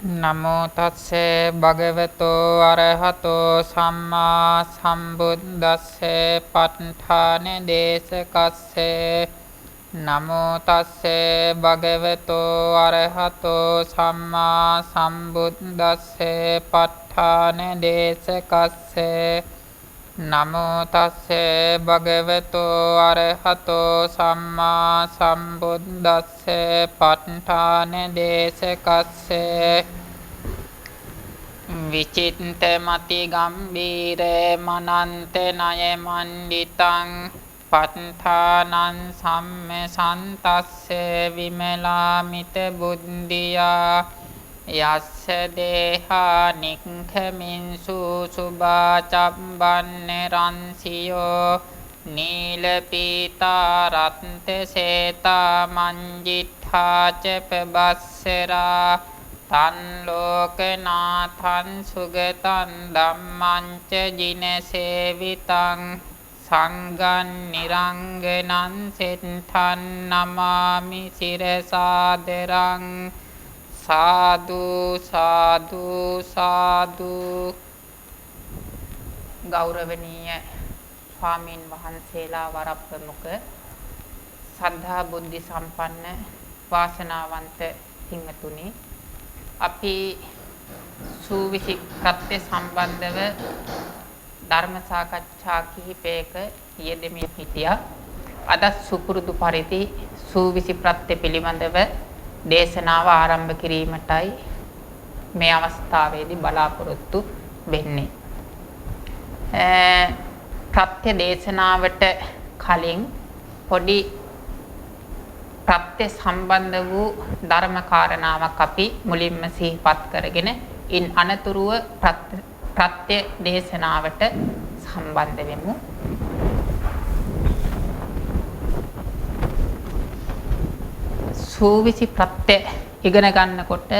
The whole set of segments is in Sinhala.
නමෝ තස්සේ භගවතෝ අරහතෝ සම්මා සම්බුද්දස්සේ පඨාන දේශකස්සේ නමෝ තස්සේ භගවතෝ අරහතෝ සම්මා සම්බුද්දස්සේ පඨාන දේශකස්සේ නමෝ තස්සේ භගවතෝ අරහතෝ සම්මා සම්බුද්දස්සේ පඨාන දේශකස්සේ විචින්ත මති ගම්බීර මනන්ත ණය මණ්ඩිතං පඨානං සම්මසන්තස්සේ විමලාමිත බුද්ධියා යස්ස දේහා නික්ඛමින්සු සුභා චම්බන්න රන්සියෝ නීල පීතා රත්ත සේතා මංජිත්ථා ච පබස්සරා තන් ලෝකනාථං සුගතං ධම්මං ච ජිනසේවිතං සංඝං නිරංගනං සෙට්ඨං නමාමි සිරසාදරං සාදු සාදු සාදු. ගෞරවනීය ස්වාමීන් වහන්සේලා වරප්‍රමුඛ සද්ධා බුද්ධි සම්පන්න වාසනාවන්ත හිඟතුනි, අපි සූවිසි ප්‍රත්‍ය සම්බන්ධව ධර්ම සාකච්ඡා කිහිපයක යෙදෙමින් හිටියා. අද සුපුරුදු පරිදි සූවිසි ප්‍රත්‍ය පිළිබඳව දේශනාව ආරම්භ කිරීමටයි මේ අවස්ථාවේදී බලාපොරොත්තු වෙන්නේ. ප්‍රත්‍ය දේශනාවට කලින් පොඩි ප්‍රත්‍ය සම්බන්ධ වූ ධර්ම කාරණාවක් අපි මුලින්ම සිහිපත් කරගෙන ඉන් අනතුරුව ප්‍රත්‍ය දේශනාවට සම්බන්ධ වෙමු. සූවිසි ප්‍රත්‍ය ඉගෙන ගන්නකොට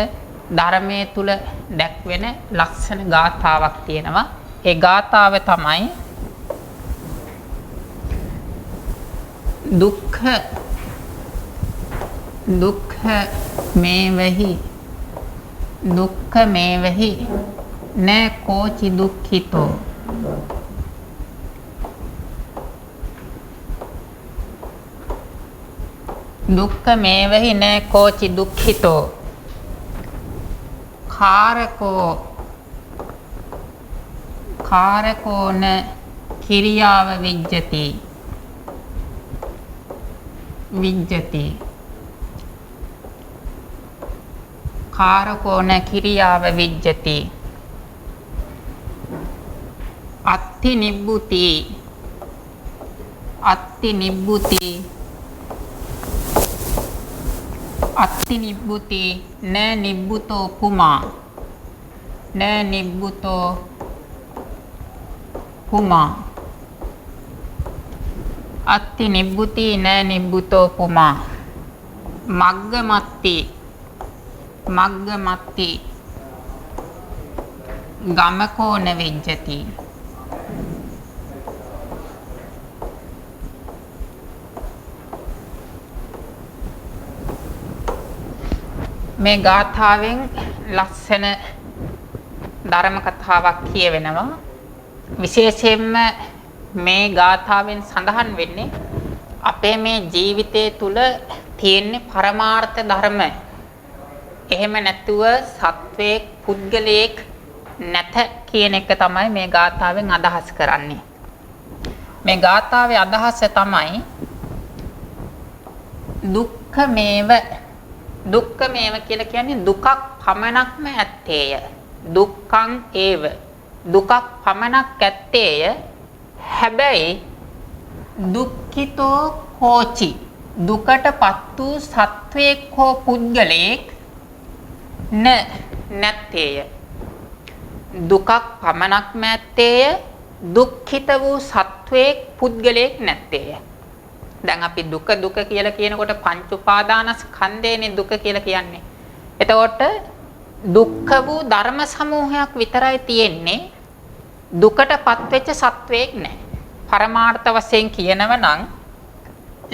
ධර්මයේ තුල දැක්වෙන ලක්ෂණ ගාථාවක් තියෙනවා. ඒ ගාථාව තමයි දුක්ඛ මේවහි න කෝචි දුක්ඛිතෝ දුක්ඛ මේවහි න කෝචි දුක්ඛිතෝ කාරකෝ න කිරියාව විජ්ජති කාරකෝ න කිරියාව විජ්ජති අත්ති නිබ්බුති න නිබ්බුතෝ පුමා අත්ති නිබ්බුති න නිබ්බුතෝ පුමා මග්ගමත්ති ගමකෝ න විජ්ජති. මේ ගාථාවෙන් ලස්සන ධර්ම කතාවක් කියවෙනවා. විශේෂයෙන්ම මේ ගාථාවෙන් සඳහන් වෙන්නේ අපේ මේ ජීවිතය තුල තියෙන පරමාර්ථ ධර්ම. එහෙම නැතුව සත්වයක් පුද්ගලයෙක් නැත කියන එක තමයි මේ ගාථාවෙන් අදහස් කරන්නේ. මේ ගාථාවේ අදහස තමයි දුක්ඛ මේව කියලා කියන්නේ දුකක් පමණක්ම ඇත්තේය. දුක්ඛං ඒව දුකක් පමණක් ඇත්තේය. හැබැයි දුක්ඛිතෝ කෝචි දුකටපත් වූ සත්වයෙක් හෝ පුද්ගලයෙක් නැත්තේය. දුකක් පමණක්ම ඇත්තේය. දුක්ඛිත වූ සත්වයෙක් පුද්ගලයෙක් නැත්තේය. දැන් අපි දුක කියලා කියනකොට පංච උපාදානස්කන්ධයනේ දුක කියලා කියන්නේ. එතකොට දුක්ඛ වූ ධර්ම සමූහයක් විතරයි තියෙන්නේ. දුකටපත් වෙච්ච සත්වයක් නැහැ. පරමාර්ථ වශයෙන් කියනව නම්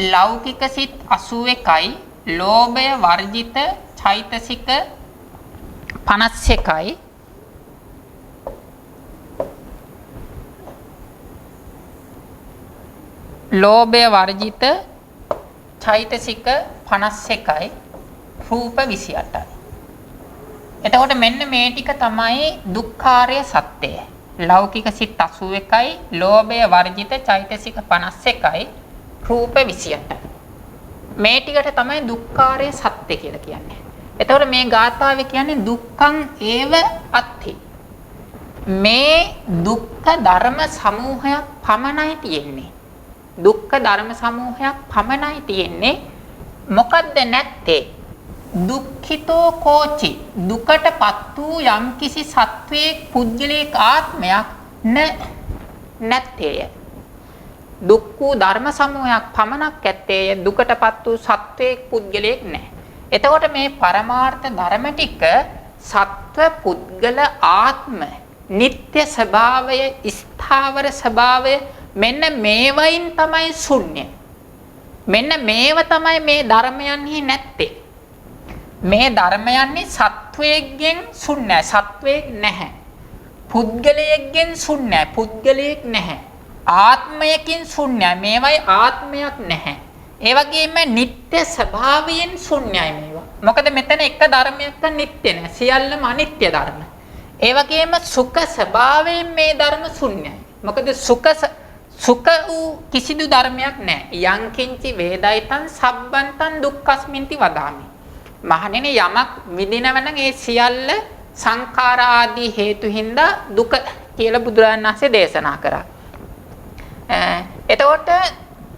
ලෞකික සිත් 81යි ලෝභය වර්ජිත චෛතසික 51යි ලෝභය වර්ජිත චෛතසික 51යි රූප 28යි. එතකොට මෙන්න මේ ටික තමයි දුක්ඛාරය සත්‍යය. ලෞකික සිත් 81යි ලෝභය වර්ජිත චෛතසික 51යි රූප 28යි. මේ ටිකට තමයි දුක්ඛාරය සත්‍ය කියලා කියන්නේ. එතකොට මේ ගාථාවේ කියන්නේ දුක්ඛං ඒව අත්ථි. මේ දුක්ඛ ධර්ම සමූහයක් පමණයි තියෙන්නේ. දුක්ඛ ධර්ම සමූහයක් පමණයි තියෙන්නේ. මොකද්ද නැත්තේ? දුක්ඛිතෝ කෝචි දුකටපත් වූ යම්කිසි සත්වයේ පුද්ගලික ආත්මයක් නැත්තේය. දුක් වූ ධර්ම සමූහයක් පමණක් ඇත්තේය. දුකටපත් වූ සත්වයේ පුද්ගලික නැහැ. එතකොට මේ පරමාර්ථ ධර්ම ටික සත්ව පුද්ගල ආත්ම නিত্য ස්වභාවය ස්ථාවර ස්වභාවය මෙන්න මේවයින් තමයි ශුන්‍ය. මෙන්න මේව තමයි මේ ධර්මයන්හි නැත්තේ. මේ ධර්මයන්හි සත්වයේගෙන් ශුන්‍යයි. සත්වයක් නැහැ. පුද්ගලයෙක්ගෙන් ශුන්‍යයි. පුද්ගලයෙක් නැහැ. ආත්මයකින් ශුන්‍යයි. මේවයි ආත්මයක් නැහැ. ඒ වගේම නিত্য ස්වභාවයෙන් ශුන්‍යයි මේවා. මොකද මෙතන එක ධර්මයක් නিত্য නැහැ. සියල්ලම අනිත්‍ය ධර්ම. ඒ වගේම සුඛ ස්වභාවයෙන් මේ ධර්ම ශුන්‍යයි. මොකද සුඛ වූ කිසිදු ධර්මයක් නැහැ. යං කිංචි වේදයිතං සබ්බන්තං දුක්ඛස්මින්ති වදාමි. මහණෙනි යමක් විඳිනව නම් ඒ සියල්ල සංඛාර ආදී හේතු හින්දා දුක කියලා බුදුරජාණන් වහන්සේ දේශනා කරා. එතකොට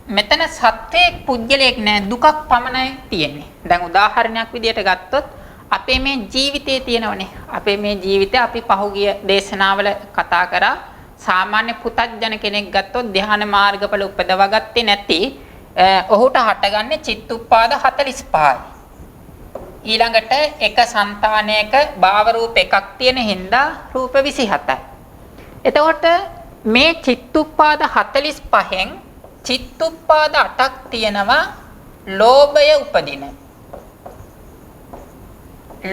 මෙතන සත්‍යයේ පුද්ගලයක් නෑ දුකක් පමණයි තියෙන්නේ. දැන් උදාහරණයක් විදියට ගත්තොත් අපේ මේ ජීවිතයේ තියෙනවනේ. අපේ මේ ජීවිතය අපි පහුගිය දේශනාවල කතා කරා. සාමාන්‍ය පුතත්ජන කෙනෙක් ගත්තොත් ධ්‍යාන මාර්ගඵල උපදවා ගත්තේ නැති ඔහුට හටගන්නේ චිත්තුප්පාද 45යි. ඊළඟට එක సంతානයක භාව රූප එකක් තියෙන හින්දා රූප 27යි. එතකොට මේ චිත්තුප්පාද 45න් චිත්තුප්පාද 8ක් තියෙනවා ලෝභය උපදින.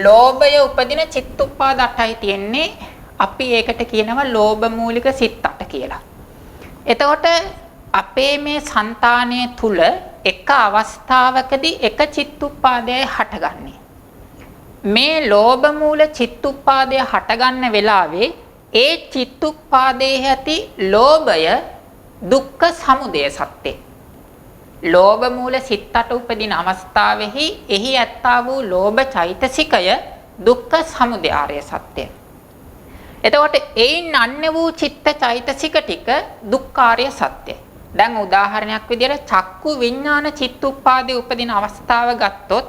ලෝභය උපදින චිත්තුප්පාද 8යි තියෙන්නේ. අපි ඒකට කියනවා ලෝභ මූලික සිත් 8 කියලා. එතකොට අපේ මේ సంతානය තුල එක අවස්ථාවකදී එක චිත්තුප්පාදයයි හටගන්නේ. මේ ලෝභ මූල චිත්තුප්පාදය හටගන්න වෙලාවේ ඒ චිත්තුප්පාදයේ ඇති ලෝභය දුක්ඛ සමුදය සත්‍ය. ලෝභ මූල සිත් 8 උපදින අවස්ථාවෙහි එහි ඇත්තා වූ ලෝභ චෛතසිකය දුක්ඛ සමුදය ආර්ය සත්‍ය. එතකොට ඒයින් අන්‍ය වූ චිත්ත චෛතසික ටික දුක්ඛාරය සත්‍ය. දැන් උදාහරණයක් විදියට චක්කු විඥාන චිත්තුප්පාදේ උපදින අවස්ථාව ගත්තොත්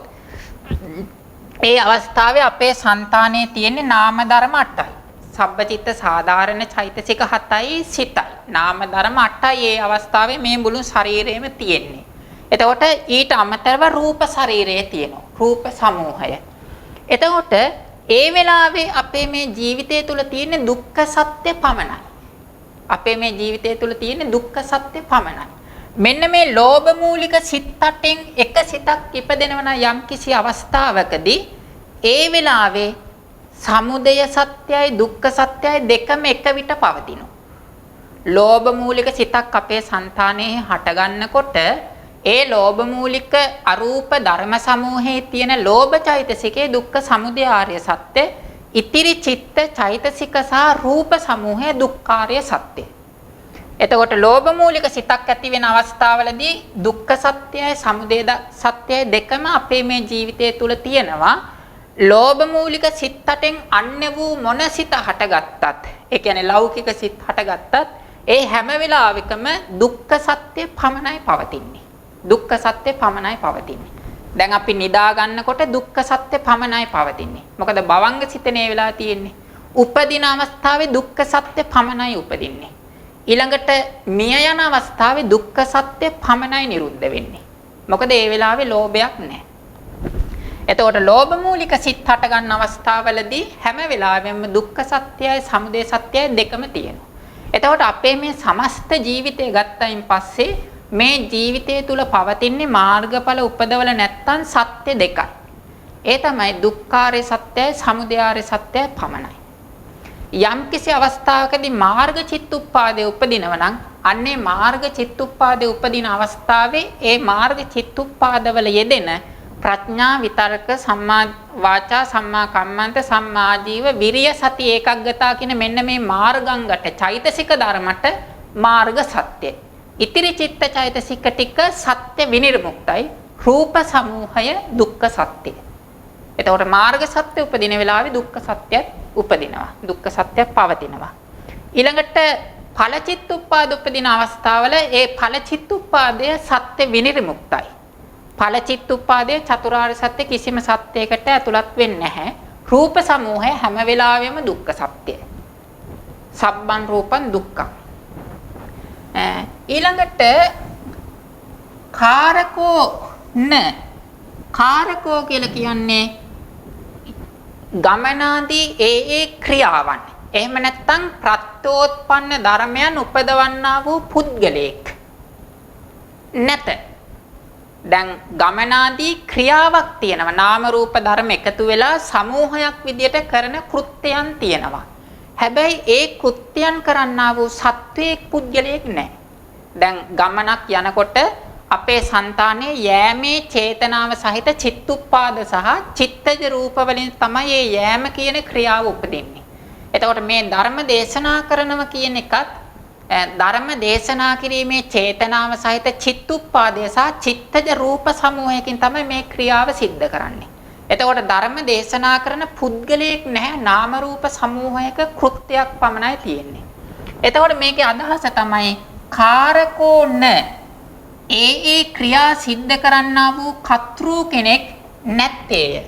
ඒ අවස්ථාවේ අපේ సంతානයේ තියෙන නාම ධර්ම 8යි. සබ්බචිත්ත සාධාරණ චෛතසික 7යි සිතයි. නාම ධර්ම 8යි ඒ අවස්ථාවේ මේ මුළු ශරීරෙම තියෙන්නේ. එතකොට ඊට අමතරව රූප ශරීරයේ තියෙනවා. රූප සමූහය. එතකොට ඒ වෙලාවේ අපේ මේ ජීවිතය තුල තියෙන දුක්ඛ සත්‍ය පමණයි. අපේ මේ ජීවිතය තුල තියෙන දුක්ඛ සත්‍ය පමණයි. මෙන්න මේ ලෝභ මූලික සිත් 8න් එක සිතක් ඉපදෙනවන යම් කිසි අවස්ථාවකදී ඒ වෙලාවේ සමුදය සත්‍යයි දුක්ඛ සත්‍යයි දෙකම එක විට පවතිනවා. ලෝභ මූලික සිතක් අපේ సంతානයේ හටගන්නකොට ඒ ලෝභ මූලික අරූප ධර්ම සමූහයේ තියෙන ලෝභ චෛතසිකේ දුක්ඛ සමුදය ආර්ය සත්‍ය, ඉතිරි චිත්ත චෛතසික සහ රූප සමූහයේ දුක්ඛාර්ය සත්‍ය. එතකොට ලෝභ මූලික සිතක් ඇති වෙන අවස්ථාවලදී දුක්ඛ සත්‍යයි සමුදය සත්‍යයි දෙකම අපේ මේ ජීවිතය තුල තියෙනවා. ලෝභ මූලික සිත් 8න් අන්‍ය වූ මොන සිත හටගත්තත්, ඒ කියන්නේ ලෞකික සිත් හටගත්තත් ඒ හැම වෙලාවෙකම දුක්ඛ සත්‍ය පමණයි පවතින්නේ. දුක්ඛ සත්‍ය පමණයි පවතින්නේ. දැන් අපි නිදා ගන්නකොට දුක්ඛ සත්‍ය පමණයි පවතින්නේ. මොකද භවංග සිතනේ වෙලා තියෙන්නේ. උපදින අවස්ථාවේ දුක්ඛ සත්‍ය පමණයි උපදින්නේ. ඊළඟට මිය යන අවස්ථාවේ දුක්ඛ සත්‍ය පමණයි නිරුද්ධ වෙන්නේ. මොකද ඒ වෙලාවේ ලෝභයක් නැහැ. එතකොට ලෝභ මූලික සිත් හට ගන්න අවස්ථාවවලදී හැම වෙලාවෙම දුක්ඛ සත්‍යයි සමුදය සත්‍යයි දෙකම තියෙනවා. එතකොට අපේ මේ සමස්ත ජීවිතය ගත්තයින් පස්සේ මේ ජීවිතය තුල පවතින්නේ මාර්ගඵල උපදවල නැත්තම් සත්‍ය දෙකයි. ඒ තමයි දුක්ඛාරය සත්‍යයි සමුදයාරය සත්‍යයි පමණයි. යම් කිසි අවස්ථාවකදී මාර්ග චිත්තුප්පාදේ උපදිනව නම් අන්නේ මාර්ග චිත්තුප්පාදේ උපදින අවස්ථාවේ ඒ මාර්ග චිත්තුප්පාදවල යෙදෙන ප්‍රඥා විතරක සම්මා වාචා සම්මා කම්මන්ත සම්මා ජීව විරිය සති ඒකග්ගතා කියන මෙන්න මේ මාර්ගංගට චෛතසික ධර්මට මාර්ග සත්‍යයි. ඉතිරි චිත්ත චෛතසික ටික සත්‍ය විනිර්මුක්තයි. රූප සමූහය දුක්ඛ සත්‍යයි. එතකොට මාර්ග සත්‍ය උපදින වෙලාවේ දුක්ඛ සත්‍යත් උපදිනවා. දුක්ඛ සත්‍ය පවතිනවා. ඊළඟට ඵලචිත්තුප්පාද උපදින අවස්ථාවල ඒ ඵලචිත්තුප්පාදය සත්‍ය විනිර්මුක්තයි. ඵලචිත්තුප්පාදයේ චතුරාර්ය සත්‍ය කිසිම සත්‍යයකට ඇතුළත් වෙන්නේ නැහැ. රූප සමූහය හැම වෙලාවෙම දුක්ඛ සත්‍යයි. සබ්බන් රූපං දුක්ඛං. ඊළඟට කාරකෝ කාරකෝ කියලා කියන්නේ ගමනාදී ඒ ක්‍රියාවන්. එහෙම නැත්නම් ප්‍රත්‍යෝත්පන්න ධර්මයන් උපදවන්නා වූ පුද්ගලයෙක් නැත. දැන් ගමනාදී ක්‍රියාවක් තියෙනවා. නාම රූප ධර්ම එකතු වෙලා සමූහයක් විදියට කරන කෘත්‍යයන් තියෙනවා. හැබැයි ඒ කෘත්‍යයන් කරන්නා වූ සත්වයේ පුද්ගලයෙක් නැහැ. දැන් ගමනක් යනකොට අපේ సంతානයේ යෑමේ චේතනාව සහිත චිත්තුප්පාද සහ චිත්තජ රූප වලින් තමයි මේ යෑම කියන ක්‍රියාව උපදින්නේ. එතකොට මේ ධර්ම දේශනා කරනවා කියන එකත් ධර්ම දේශනා කිරීමේ චේතනාව සහිත චිත්තුප්පාදය සහ චිත්තජ රූප සමූහයකින් තමයි මේ ක්‍රියාව සිද්ධ කරන්නේ. එතකොට ධර්ම දේශනා කරන පුද්ගලයෙක් නැහැ, නාම රූප සමූහයක කෘත්‍යයක් පමණයි තියෙන්නේ. එතකොට මේකේ අදහස තමයි කාරකෝන ඒ ක්‍රියා සිද්ධ කරන්නා වූ කර්තෘ කෙනෙක් නැත්තේය.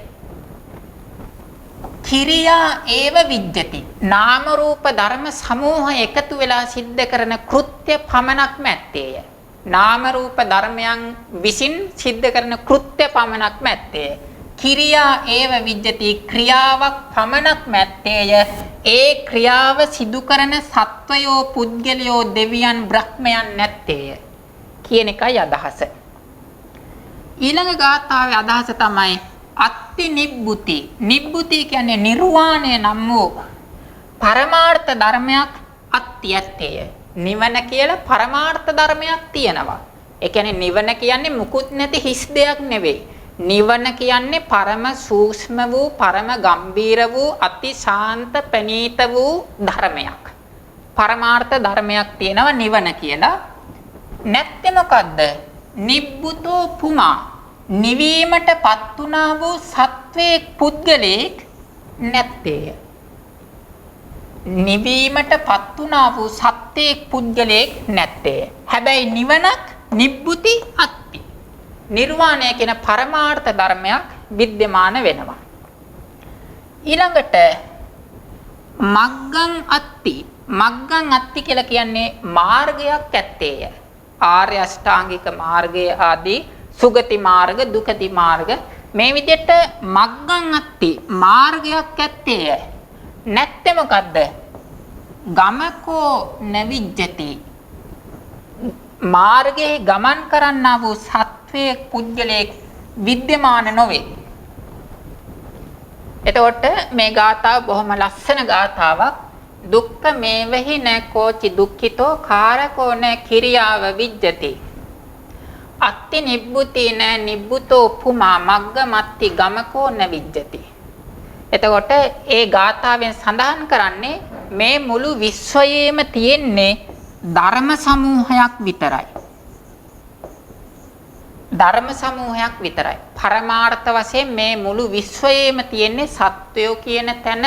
කිරියා ඒව විජ්ජති. නාම රූප ධර්ම සමූහය එකතු වෙලා සිද්ධ කරන කෘත්‍ය පමණක් නැත්තේය. නාම රූප ධර්මයන් විසින් සිද්ධ කරන කෘත්‍ය පමණක් නැත්තේය. කිරියා ඒව විජ්ජති. ක්‍රියාවක් පමණක් නැත්තේය. ඒ ක්‍රියාව සිදු කරන සත්වයෝ පුද්ගලයෝ දෙවියන් බ්‍රහ්මයන් නැත්තේය කියන එකයි අදහස. ඊළඟ ගාථාවේ අදහස තමයි අත්ති නිබ්බුති. නිබ්බුති කියන්නේ නිර්වාණය නම් වූ පරමාර්ථ ධර්මයක් අත්‍යත්තේය. නිවන කියලා පරමාර්ථ ධර්මයක් තියෙනවා. ඒ කියන්නේ නිවන කියන්නේ මුකුත් නැති හිස් දෙයක් නෙවෙයි. නිවන කියන්නේ පරම සූක්ෂම වූ පරම ගම්බීර වූ අති ශාන්ත ප්‍රණීත වූ ධර්මයක්. පරමාර්ථ ධර්මයක් තියෙනවා නිවන කියලා. නැත්තේ මොකද්ද? නිබ්බුතෝ පුමා. නිවීමටපත් වුණා වූ සත්වයේ පුද්ගලෙක් නැත්තේය. නිවීමටපත් වුණා වූ සත්වයේ පුද්ගලෙක් නැත්තේය. හැබැයි නිවනක් නිබ්බුති අත්ති. නිර්වාණය කියන පරමාර්ථ ධර්මයක් विद्यमान වෙනවා. ඊළඟට මග්ගං අත්ති. මග්ගං අත්ති කියලා කියන්නේ මාර්ගයක් ඇත්තේය. ආර්ය අෂ්ටාංගික මාර්ගය ආදී සුගති මාර්ග දුගති මාර්ග මේ විදිහට මග්ගං අත්ති මාර්ගයක් ඇත්තේය. නැත්තේ මොකද්ද? ගමකෝ නවිජ්ජති. මාර්ගයේ ගමන් කරන්නා වූ සත්වයේ පුද්ගලයෙක් විද්‍යමාන නොවේ. එතකොට මේ ගාථාව බොහොම ලස්සන ගාථාවක්. දුක්ඛ මේවහි න කෝචි දුක්ඛිතෝ කාරකෝ න කිරියාව විජ්ජති. අත්ති නිබ්බුති න නිබ්බුතෝ පුමා මග්ග මත්ති ගමකෝ න විජ්ජති. එතකොට ඒ ගාථාවෙන් සඳහන් කරන්නේ මේ මුළු විශ්වයේම තියෙන්නේ ධර්ම සමූහයක් විතරයි. ධර්ම සමූහයක් විතරයි. පරමාර්ථ වශයෙන් මේ මුළු විශ්වයේම තියෙන්නේ සත්වයෝ කියන තැන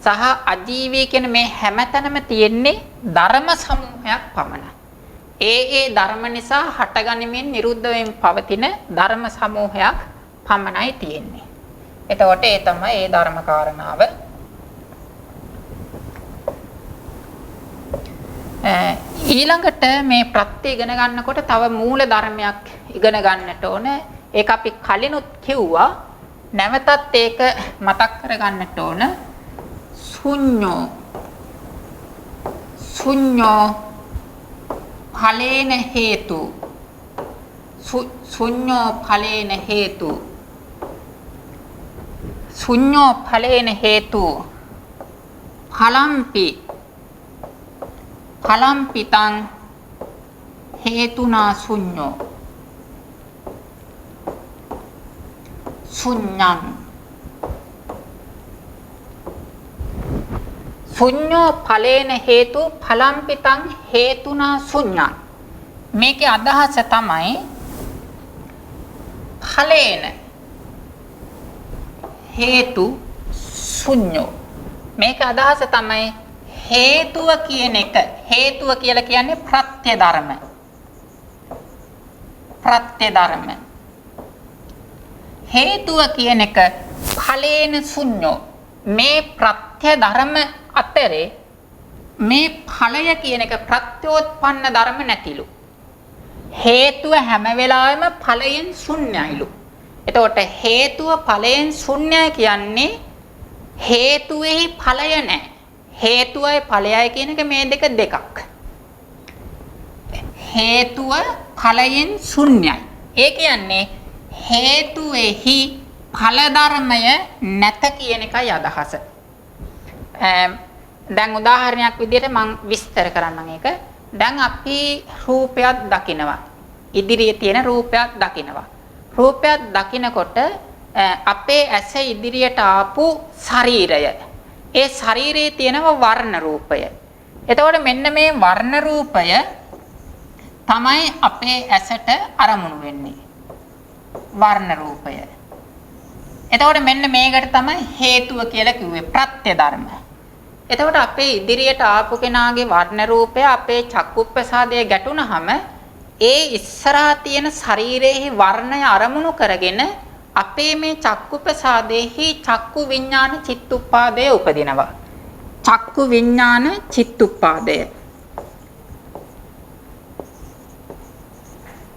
සහ අජීවී කියන මේ හැමතැනම තියෙන්නේ ධර්ම සමූහයක් පමණයි. ඒ ධර්ම නිසා හටගනිමින් නිරුද්ධ වෙමින් පවතින ධර්ම සමූහයක් පමණයි තියෙන්නේ. එතකොට ඒ තමයි ඒ ධර්ම කාරණාව. ඊළඟට මේ ප්‍රත්‍ය ඉගෙන ගන්නකොට තව මූල ධර්මයක් ඉගෙන ගන්නට ඕන. ඒක අපි කලිනුත් කිව්වා. නැවතත් ඒක මතක් කර ගන්නට ඕන. ශුඤ්ඤෝ ඵලේන හේතු. ශුඤ්ඤෝ ඵලේන හේතු. ශුඤ්ඤෝ ඵලේන හේතු ඵලම්පිතං හේතුනා ශුඤ්ඤෝ ශුඤ්ඤං ශුඤ්ඤෝ ඵලේන හේතු ඵලම්පිතං හේතුනා ශුඤ්ඤං. මේකේ අදහස තමයි ඵලේන හේතු ශුඤ්ඤෝ. මේක අදහස තමයි හේතුව කියන එක. හේතුව කියලා කියන්නේ ප්‍රත්‍ය ධර්ම. ප්‍රත්‍ය ධර්ම. හේතුව කියන එක ඵලේන ශුඤ්ඤෝ. මේ ප්‍රත්‍ය ධර්ම අතරේ මේ ඵලය කියන එක ප්‍රත්‍යෝත්පන්න ධර්ම නැතිලු. හේතුව හැම වෙලාවෙම ඵලයෙන් ශුන්‍යයිලු. එතකොට හේතුව ඵලයෙන් ශුන්‍යයි කියන්නේ හේතුවේහි ඵලය නැහැ. හේතුවයි ඵලයයි කියන එක මේ දෙකක්. හේතුව ඵලයෙන් ශුන්‍යයි. ඒ කියන්නේ හේතුවේහි ඵල ධර්මය නැත කියන එකයි අදහස. දැන් උදාහරණයක් විදිහට මම විස්තර කරන්නම් ඒක. දැන් අපි රූපයක් දකිනවා. ඉදිරියේ තියෙන රූපයක් දකිනවා. රූපයක් දකිනකොට අපේ ඇස ඉදිරියට ආපු ශරීරය. ඒ ශරීරයේ තියෙනව වර්ණ රූපය. එතකොට මෙන්න මේ වර්ණ රූපය තමයි අපේ ඇසට අරමුණු වෙන්නේ. වර්ණ රූපය. එතකොට මෙන්න මේකට තමයි හේතුව කියලා කිව්වේ ප්‍රත්‍ය ධර්ම. එතකොට අපේ ඉදිරියට ආපු කෙනාගේ වර්ණ රූපය අපේ චක්කුප්‍රසාදයේ ගැටුණාම ඒ ඉස්සරහා තියෙන ශරීරයේ වර්ණය අරමුණු කරගෙන අපේ මේ චක්කුප්‍රසාදයේහි චක්කු විඥාන චිත්තුප්පාදය උපදිනවා. චක්කු විඥාන චිත්තුප්පාදය.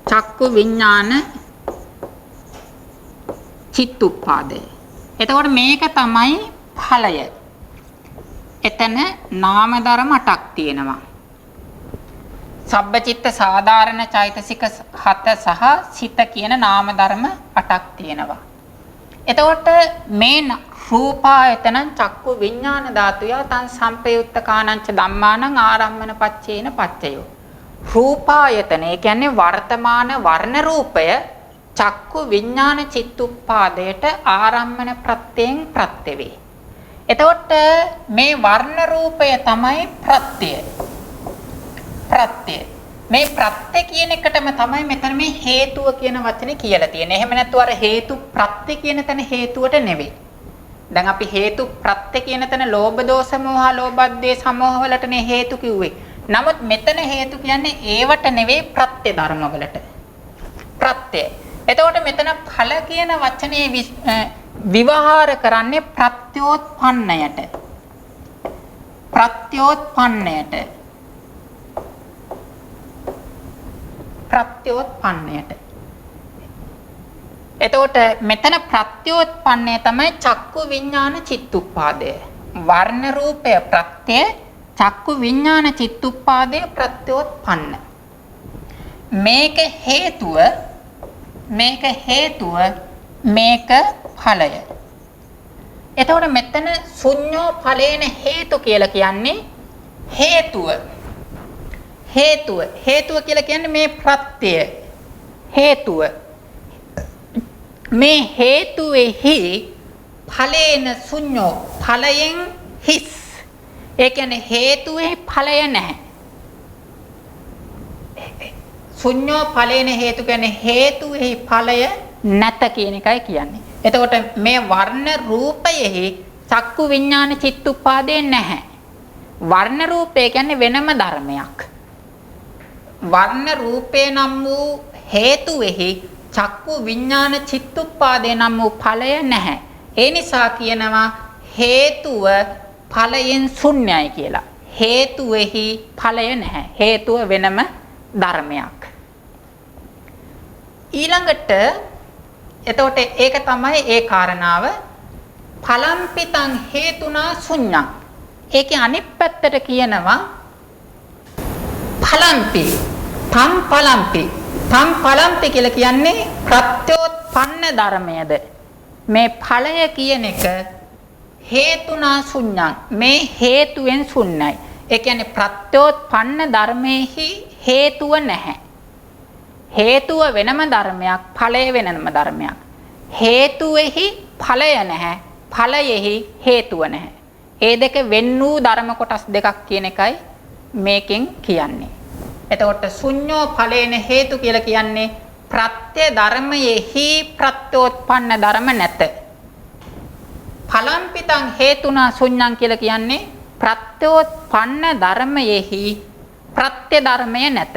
චක්කු විඥාන චිත්තුප්පාදය. එතකොට මේක තමයි ඵලය. එතන නාම ධර්ම 8ක් තියෙනවා. සබ්බචිත්ත සාධාරණ චෛතසික 7 සහ සිත කියන නාම ධර්ම 8ක් තියෙනවා. එතකොට මේ රූපායතන චක්කු විඥාන ධාතුය තං සම්පයුත්ත කාණංච ධම්මානං ආරම්මන පච්චේන පච්චයෝ. රූපායතන ඒ කියන්නේ වර්තමාන වර්ණ රූපය චක්කු විඥාන චිත්තුප්පාදයට ආරම්මන ප්‍රත්‍යයෙන් ප්‍රත්‍ය වේ. එතකොට මේ වර්ණ රූපය තමයි ප්‍රත්‍ය. ප්‍රත්‍ය. මේ ප්‍රත්‍ය කියන එකටම තමයි මෙතන මේ හේතුව කියන වචනේ කියලා තියෙන්නේ. එහෙම නැත්නම් අර හේතු ප්‍රත්‍ය කියන තැන හේතුවට නෙවෙයි. දැන් අපි හේතු ප්‍රත්‍ය කියන තැන ලෝභ දෝෂ මෝහ ලෝභ ද්වේෂ සමෝහ වලටනේ හේතු කිව්වේ. නමුත් මෙතන හේතු කියන්නේ ඒවට නෙවෙයි ප්‍රත්‍ය ධර්ම වලට. ප්‍රත්‍ය. එතකොට මෙතන ඵල කියන වචනේ විවහාර කරන්නේ ප්‍රත්‍යෝත්පන්නයට. ප්‍රත්‍යෝත්පන්නයට. ප්‍රත්‍යෝත්පන්නයට. එතකොට මෙතන ප්‍රත්‍යෝත්පන්නය තමයි චක්කු විඥාන චිත්තුප්පාදය. වර්ණ රූපය ප්‍රත්‍ය චක්කු විඥාන චිත්තුප්පාදය ප්‍රත්‍යෝත්පන්න. මේක හේතුව මේක ඵලය. එතකොට මෙතන ශුඤ්ඤෝ ඵලේන හේතු කියලා කියන්නේ හේතුව. හේතුව කියලා කියන්නේ මේ ප්‍රත්‍ය. හේතුව. මේ හේතුවේහි ඵලේන ශුඤ්ඤෝ ඵලයෙන් හිස්. ඒ කියන්නේ හේතුවේ ඵලය නැහැ. ශුඤ්ඤෝ ඵලේන හේතු කියන්නේ හේතුවේ ඵලය නැත කියන එකයි කියන්නේ. එතකොට මේ වර්ණ රූපයෙහි චක්කු විඥාන චිත්තුප්පාදේ නැහැ. වර්ණ රූපය කියන්නේ වෙනම ධර්මයක්. වර්ණ රූපේ නම් වූ හේතුෙහි චක්කු විඥාන චිත්තුප්පාදේ නම් වූ ඵලය නැහැ. ඒ නිසා කියනවා හේතුව ඵලයෙන් ශුන්‍යයි කියලා. හේතුෙහි ඵලය නැහැ. හේතුව වෙනම ධර්මයක්. ඊළඟට එතකොට ඒක තමයි ඒ කාරණාව ඵලම්පිතං හේතුනා ශුන්‍යං. ඒකේ අනිත් පැත්තට කියනවා ඵලම්පි තම් ඵලම්පි කියලා කියන්නේ ප්‍රත්‍යෝත්පන්න ධර්මයද මේ ඵලය කියන එක හේතුනා ශුන්‍යං මේ හේතුවෙන් ශුන්‍යයි. ඒ කියන්නේ ප්‍රත්‍යෝත්පන්න ධර්මයේහි හේතුව නැහැ. හේතුව වෙනම ධර්මයක්, ඵලය වෙනම ධර්මයක්. හේතුවේහි ඵලය නැහැ, ඵලයෙහි හේතුව නැහැ. ඒ දෙක වෙන් වූ ධර්ම කොටස් දෙකක් කියන එකයි මේකෙන් කියන්නේ. එතකොට ශුන්‍යෝ ඵලේන හේතු කියලා කියන්නේ ප්‍රත්‍ය ධර්මයෙහි ප්‍රත්‍යෝත්පන්න ධර්ම නැත. ඵලම්පිතං හේතුනා ශුන්‍යං කියලා කියන්නේ ප්‍රත්‍යෝත්පන්න ධර්මයෙහි ප්‍රත්‍ය ධර්මය නැත.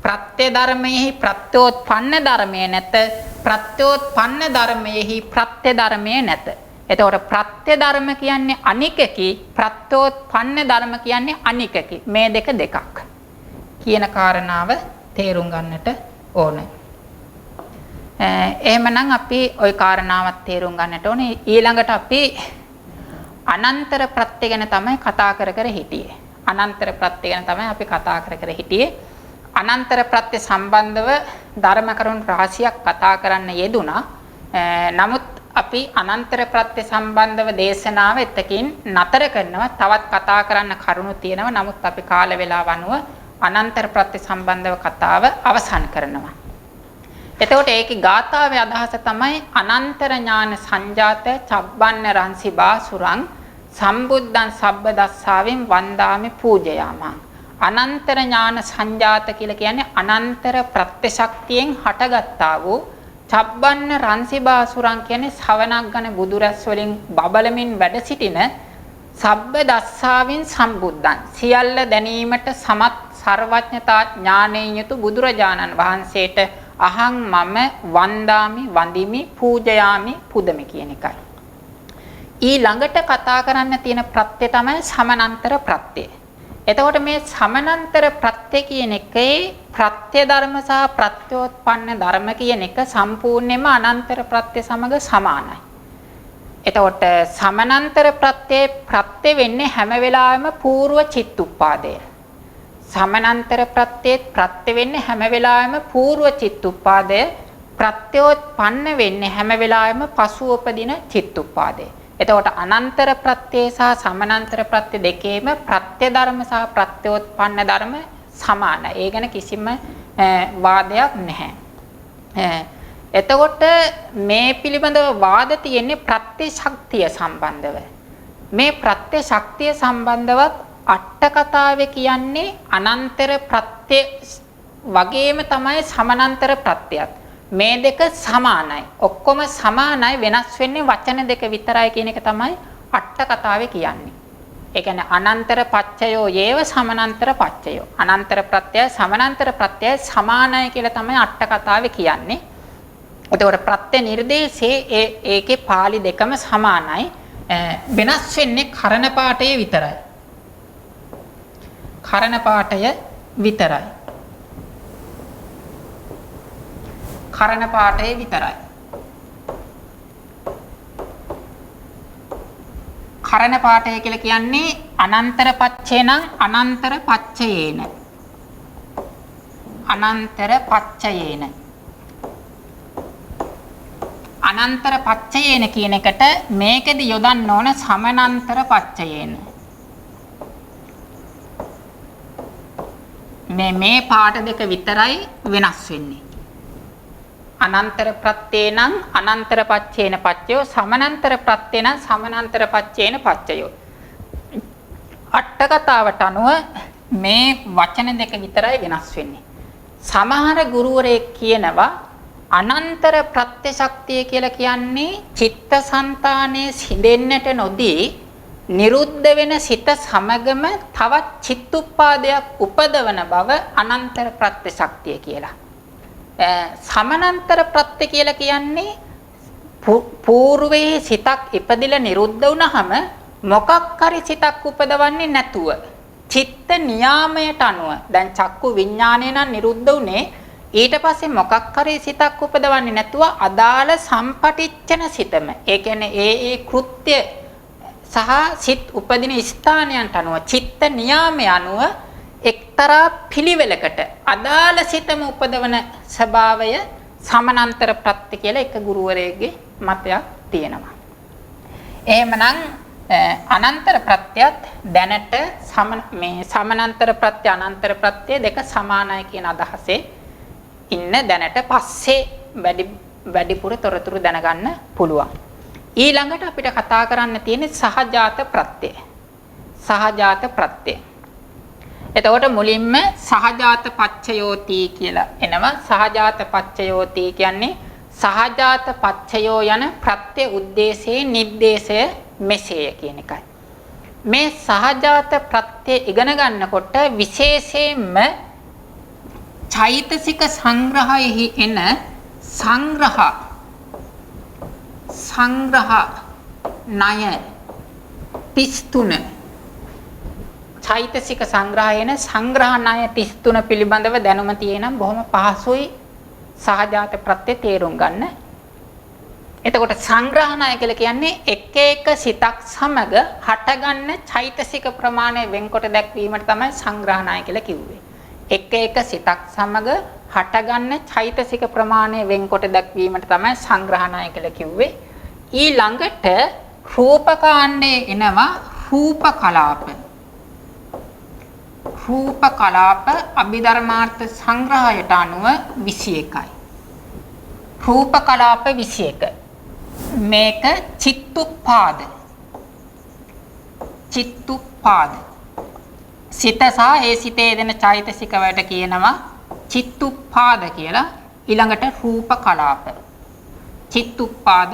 ප්‍රත්‍ය ධර්මයෙහි ප්‍රත්‍යෝත්පන්න ධර්මය නැත. ප්‍රත්‍යෝත්පන්න ධර්මයෙහි ප්‍රත්‍ය ධර්මය නැත. එතකොට ප්‍රත්‍ය ධර්ම කියන්නේ අනිකකි, ප්‍රත්‍යෝත්පන්න ධර්ම කියන්නේ අනිකකි. මේ දෙක දෙකක් කියන කාරණාව තේරුම් ගන්නට ඕනේ. එහෙමනම් අපි ওই කාරණාවත් තේරුම් ගන්නට ඕනේ. ඊළඟට අපි අනන්තර ප්‍රත්‍ය ගැන තමයි කතා කර හිටියේ. අනන්තර ප්‍රත්‍ය ගැන තමයි අපි කතා කර හිටියේ. අනන්තර ප්‍රත්‍ය සම්බන්ධව ධර්ම කරුණු රහසියක් කතා කරන්න යෙදුනා. නමුත් අපි අනන්තර ප්‍රත්‍ය සම්බන්ධව දේශනාව එතකින් නතර කරනවා. තවත් කතා කරන්න කරුණු තියෙනවා. නමුත් අපි කාල වේලාව අනුව අනන්තර ප්‍රත්‍ය සම්බන්ධව කතාව අවසන් කරනවා. එතකොට ඒකේ ගාථාවේ අදහස තමයි අනන්තර ඥාන සංජාත චබ්බන්න රංසි බාසුරං සම්බුද්ධං සබ්බ දස්සාවෙන් වන්දාමි පූජයාමං. අනන්තර ඥාන සංජාත කියලා කියන්නේ අනන්තර ප්‍රත්‍ය ශක්තියෙන් හටගත්තා වූ චබ්බන්න රංසි බාසුරං කියන්නේ ශවණක් ගන බුදුරැස් වලින් බබලමින් වැඩ සිටින සබ්බ දස්සාවෙන් සම්බුද්ධං සියල්ල දැනීමට සමත් සර්වඥතා ඥානයෙන් යුතු බුදුරජාණන් වහන්සේට අහං මම වන්දාමි වඳිමි පූජයාමි පුදමි කියන එකයි. ඊළඟට කතා කරන්න තියෙන ප්‍රත්‍ය තමයි සමනන්තර ප්‍රත්‍ය. එතකොට මේ සමනන්තර ප්‍රත්‍ය කියන එකේ ප්‍රත්‍ය ධර්ම සහ ප්‍රත්‍යෝත්පන්න ධර්ම කියන එක සම්පූර්ණයෙන්ම අනන්තර ප්‍රත්‍ය සමග සමානයි. එතකොට සමනන්තර ප්‍රත්‍ය වෙන්නේ හැම වෙලාවෙම పూర్ව චිත්තුප්පාදය. සමනන්තර ප්‍රත්‍ය වෙන්නේ හැම වෙලාවෙම పూర్ව චිත්තුප්පාදය. ප්‍රත්‍යෝත්පන්න වෙන්නේ හැම වෙලාවෙම පසුව උපදින චිත්තුප්පාදය. එතකොට අනන්තර ප්‍රත්‍ය සහ සමනන්තර ප්‍රත්‍ය දෙකේම ප්‍රත්‍ය ධර්ම සහ ප්‍රත්‍යෝත්පන්න ධර්ම සමානයි. ඒ ගැන කිසිම වාදයක් නැහැ. එතකොට මේ පිළිබඳව වාද තියෙන්නේ ප්‍රත්‍ය ශක්තිය සම්බන්ධව. මේ ප්‍රත්‍ය ශක්තිය සම්බන්ධවත් අට කතාවේ කියන්නේ අනන්තර ප්‍රත්‍ය වගේම තමයි සමනන්තර ප්‍රත්‍යයත්. මේ දෙක සමානයි. ඔක්කොම සමානයි, වෙනස් වෙන්නේ වචන දෙක විතරයි කියන එක තමයි අට කතාවේ කියන්නේ. ඒ කියන්නේ අනන්තර පච්චයෝ යේව සමනන්තර පච්චයෝ. අනන්තර ප්‍රත්‍යය සමනන්තර ප්‍රත්‍යය සමානයි කියලා තමයි අට කතාවේ කියන්නේ. එතකොට ප්‍රත්‍ය නිර්දේශයේ ඒකේ පාළි දෙකම සමානයි. වෙනස් වෙන්නේ කරණ පාඨය විතරයි. කරණ පාඨය විතරයි. කරණ පාඨය විතරයි. කරණ පාඨය කියලා කියන්නේ අනන්තර පච්චේ නම් අනන්තර පච්චයේන. අනන්තර පච්චයේන. අනන්තර පච්චයේන කියන එකට මේකෙදි යොදන්න ඕන සමනන්තර පච්චයේන. මේ පාඨ දෙක විතරයි වෙනස් වෙන්නේ. අනන්තර ප්‍රත්‍යේ නම් අනන්තර පච්චේන පච්චයෝ, සමනන්තර ප්‍රත්‍යේ නම් සමනන්තර පච්චේන පච්චයෝ. අට කතාවට අනුව මේ වචන දෙක විතරයි වෙනස් වෙන්නේ. සමහර ගුරුවරයෙක් කියනවා අනන්තර ප්‍රත්‍ය ශක්තිය කියලා කියන්නේ චිත්තසංතානයේ සිඳෙන්නට නොදී නිරුද්ධ වෙන සිත සමගම තවත් චිත්තුප්පාදයක් උපදවන බව අනන්තර ප්‍රත්‍ය ශක්තිය කියලා. සමනන්තර ප්‍රත්‍ය කියලා කියන්නේ పూర్වයේ සිතක් ඉපදිලා නිරුද්ධ වුණාම මොකක් හරි සිතක් උපදවන්නේ නැතුව චිත්ත නියාමයට අනුව දැන් චක්කු විඥානය නම් නිරුද්ධ වුණේ ඊට පස්සේ මොකක් හරි සිතක් උපදවන්නේ නැතුව අදාළ සම්පටිච්ඡන සිතම ඒ කියන්නේ ඒ කෘත්‍ය සහ සිත් උපදින ස්ථානයන්ට අනුව චිත්ත නියාමය අනුව එක්තරා පිළිවෙලකට අදාළ සිතම උපදවන ස්වභාවය සමානන්තර ප්‍රත්‍ය කියලා එක ගුරුවරයෙක්ගේ මතයක් තියෙනවා. එහෙමනම් අනන්තර ප්‍රත්‍යයත් දැනට මේ සමානන්තර ප්‍රත්‍ය අනන්තර ප්‍රත්‍ය දෙක සමානයි කියන අදහසේ ඉන්න දැනට පස්සේ වැඩිපුර තොරතුරු දැනගන්න පුළුවන්. ඊළඟට අපිට කතා කරන්න තියෙන්නේ සහජාත ප්‍රත්‍ය. සහජාත ප්‍රත්‍ය. එතකොට මුලින්ම සහජාත පච්චයෝති කියලා එනවා. සහජාත පච්චයෝති කියන්නේ සහජාත පච්චයෝ යන ප්‍රත්‍ය උද්දේශයේ නිर्देशය මෙසේය කියන එකයි. මේ සහජාත ප්‍රත්‍ය ඉගෙන ගන්නකොට විශේෂයෙන්ම චෛතසික සංග්‍රහයෙහි එන සංග්‍රහ ණය 33 චෛතසික සංග්‍රහයන සංග්‍රහ ණය 33 පිළිබඳව දැනුම තියෙනම් බොහොම පහසුයි සහජාත ප්‍රත්‍ය තේරුම් ගන්න. එතකොට සංග්‍රහ ණය කියලා කියන්නේ එක එක සිතක් සමග හටගන්න චෛතසික ප්‍රමාණය වෙන්කොට දැක්වීමට තමයි සංග්‍රහ ණය කියලා කිව්වේ. එක එක සිතක් සමග හටගන්න චෛතසික ප්‍රමාණය වෙන්කොට දැක්වීමට තමයි සංග්‍රහ ණය කියලා කිව්වේ. ඊළඟට රූපකාණ්ඩයේ එනවා රූප කලාප. රූප කලාප අභිධර්මාර්ථ සංග්‍රහයට අනුව 21යි. රූප කලාප 21. මේක චිත්තුප්පාද. චිත්තුප්පාද. සිත සහ ඒ සිතේ දෙන චෛතසික වලට කියනවා චිත්තුප්පාද කියලා. ඊළඟට රූප කලාප. චිත්තුප්පාද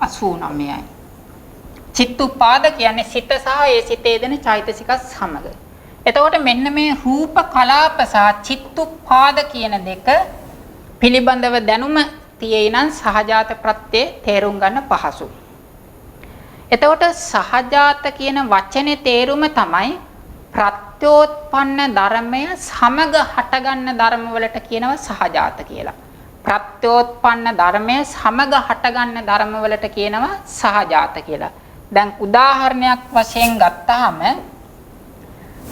89යි. චිත්තුප්පාද කියන්නේ සිත සහ ඒ සිතේ දෙන චෛතසික සමග. එතකොට මෙන්න මේ රූප කලාප සහ චිත්තුප්පාද කියන දෙක පිළිබඳව දැනුම තියෙයි නම් සහජාත ප්‍රත්‍ය තේරුම් ගන්න පහසුයි. එතකොට සහජාත කියන වචනේ තේරුම තමයි ප්‍රත්‍යෝත්පන්න ධර්මය සමග හටගන්න ධර්ම වලට කියනවා සහජාත කියලා. ප්‍රත්‍යෝත්පන්න ධර්මය සමග හටගන්න ධර්ම වලට කියනවා සහජාත කියලා. දැන් උදාහරණයක් වශයෙන් ගත්තාම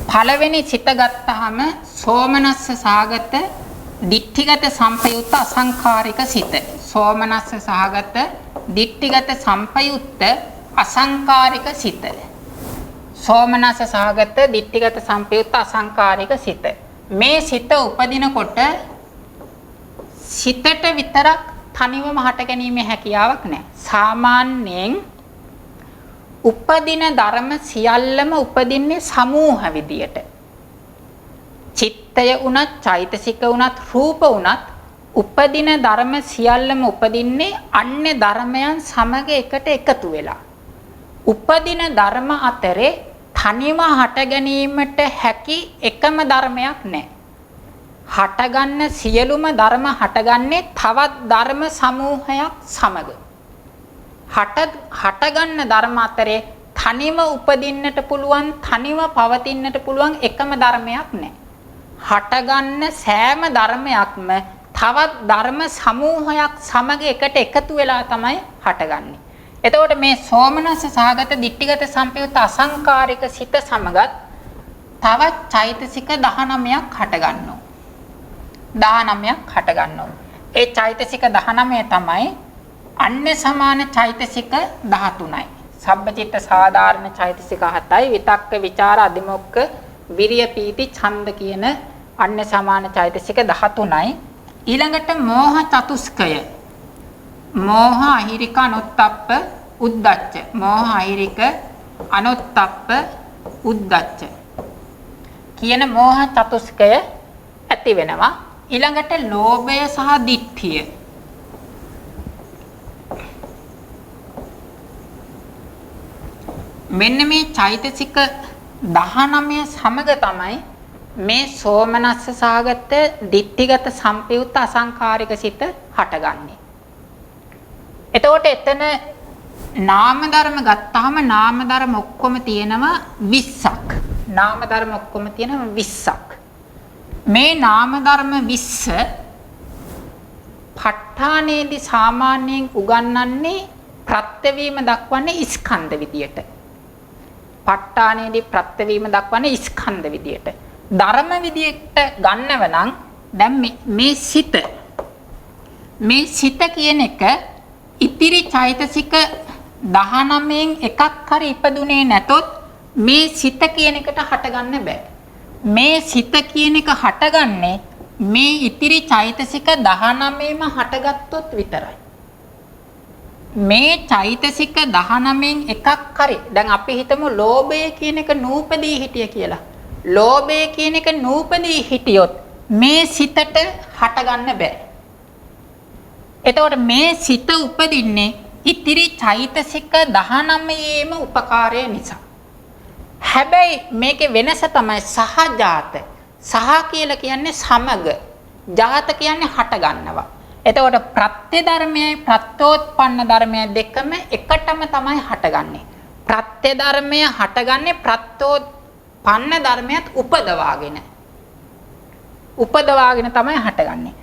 පළවෙනි සිත ගත්තාම සෝමනස්ස සාගත දිට්ඨිගත සම්පයුත්ත අසංකාරික සිත. සෝමනස්ස සහගත දිට්ඨිගත සම්පයුත්ත අසංකාරික සිත. සෝමනස්ස සහගත දිට්ඨිගත සම්පයුත්ත අසංකාරික සිත. මේ සිත උපදිනකොට සිතට විතරක් තනිවම හට ගැනීමේ හැකියාවක් නැහැ. සාමාන්‍යයෙන් උපදින ධර්ම සියල්ලම උපදින්නේ සමූහ විදියට. චිත්තය උනත්, චෛතසික උනත්, රූප උනත් උපදින ධර්ම සියල්ලම උපදින්නේ අන්‍ය ධර්මයන් සමග එකට එකතු වෙලා. උපදින ධර්ම අතරේ තනිව හට ගැනීමට හැකි එකම ධර්මයක් නැහැ. හටගන්න සියලුම ධර්ම හටගන්නේ තවත් ධර්ම සමූහයක් සමග. හටගන්න ධර්ම අතරේ තනිව උපදින්නට පුළුවන්, තනිව පවතින්නට පුළුවන් එකම ධර්මයක් නැහැ. හටගන්න සෑම ධර්මයක්ම තවත් ධර්ම සමූහයක් සමග එකට එකතු වෙලා තමයි හටගන්නේ. එතකොට මේ සෝමනස්ස සහගත දිට්ඨිගත සම්පයුත්ත අසංකාරික සිත සමගත් තවත් චෛතසික 19ක් හටගන්නවා. 19ක් හටගන්නවා. ඒ චෛතසික 19 තමයි අන්‍ය සමාන චෛතසික 13යි. සබ්බචිත්ත සාධාරණ චෛතසික 7යි. විතක්ක විචාර අධිමොක්ඛ විරිය පීති ඡන්ද කියන අන්‍ය සමාන චෛතසික 13යි. ඊළඟට මෝහ චතුස්කය. මෝහ අහිරික අනුත්තප්ප උද්දච්ච. මෝහ අහිරික අනුත්තප්ප උද්දච්ච කියන මෝහ චතුස්කය ඇති වෙනවා. ඊළඟට ලෝභය සහ ditthිය. මෙන්න මේ චෛතසික 19 සමග තමයි මේ සෝමනස්ස සහගත ditthිගත සම්පයුත්ත අසංකාරික සිත හටගන්නේ. එතකොට එතන නාම ධර්ම ගත්තාම නාම ධර්ම ඔක්කොම තියෙනවා 20ක්. නාම ධර්ම ඔක්කොම තියෙනවා 20ක්. මේ නාම ධර්ම 20 ප ဋ ාණේදී සාමාන්‍යයෙන් උගන්වන්නේ ප්‍රත්‍යවීම දක්වන්නේ ස්කන්ධ විදියට. ප ဋ ාණේදී ප්‍රත්‍යවීම දක්වන්නේ ස්කන්ධ විදියට. ධර්ම විදියට ගන්නව නම් දැන් මේ සිත මේ සිත කියන එක ඉතිරි චෛතසික 19න් එකක් හරි ඉපදුනේ නැතොත් මේ සිත කියන එකට හටගන්න බෑ. මේ සිත කියන එක හටගන්නේ මේ ඉතිරි චෛතසික 19ම හටගත්තොත් විතරයි. මේ චෛතසික 19න් එකක් හරි දැන් අපි හිතමු ලෝභය කියන එක නූපදී හිටිය කියලා. ලෝභය කියන එක නූපදී හිටියොත් මේ සිතට හටගන්න බෑ. එතකොට මේ සිත උපදින්නේ ඉතිරි චෛතසික 19ේම උපකාරය නිසා. හැබැයි මේකේ වෙනස තමයි සහජාත. සහ කියලා කියන්නේ සමග. ජාත කියන්නේ හට ගන්නවා. එතකොට ප්‍රත්‍ය ධර්මයයි ප්‍රත්‍යෝත්පන්න ධර්මයයි දෙකම එකටම තමයි හටගන්නේ. ප්‍රත්‍ය ධර්මය හටගන්නේ ප්‍රත්‍යෝත්පන්න ධර්මයක් උපදවාගෙන. උපදවාගෙන තමයි හටගන්නේ.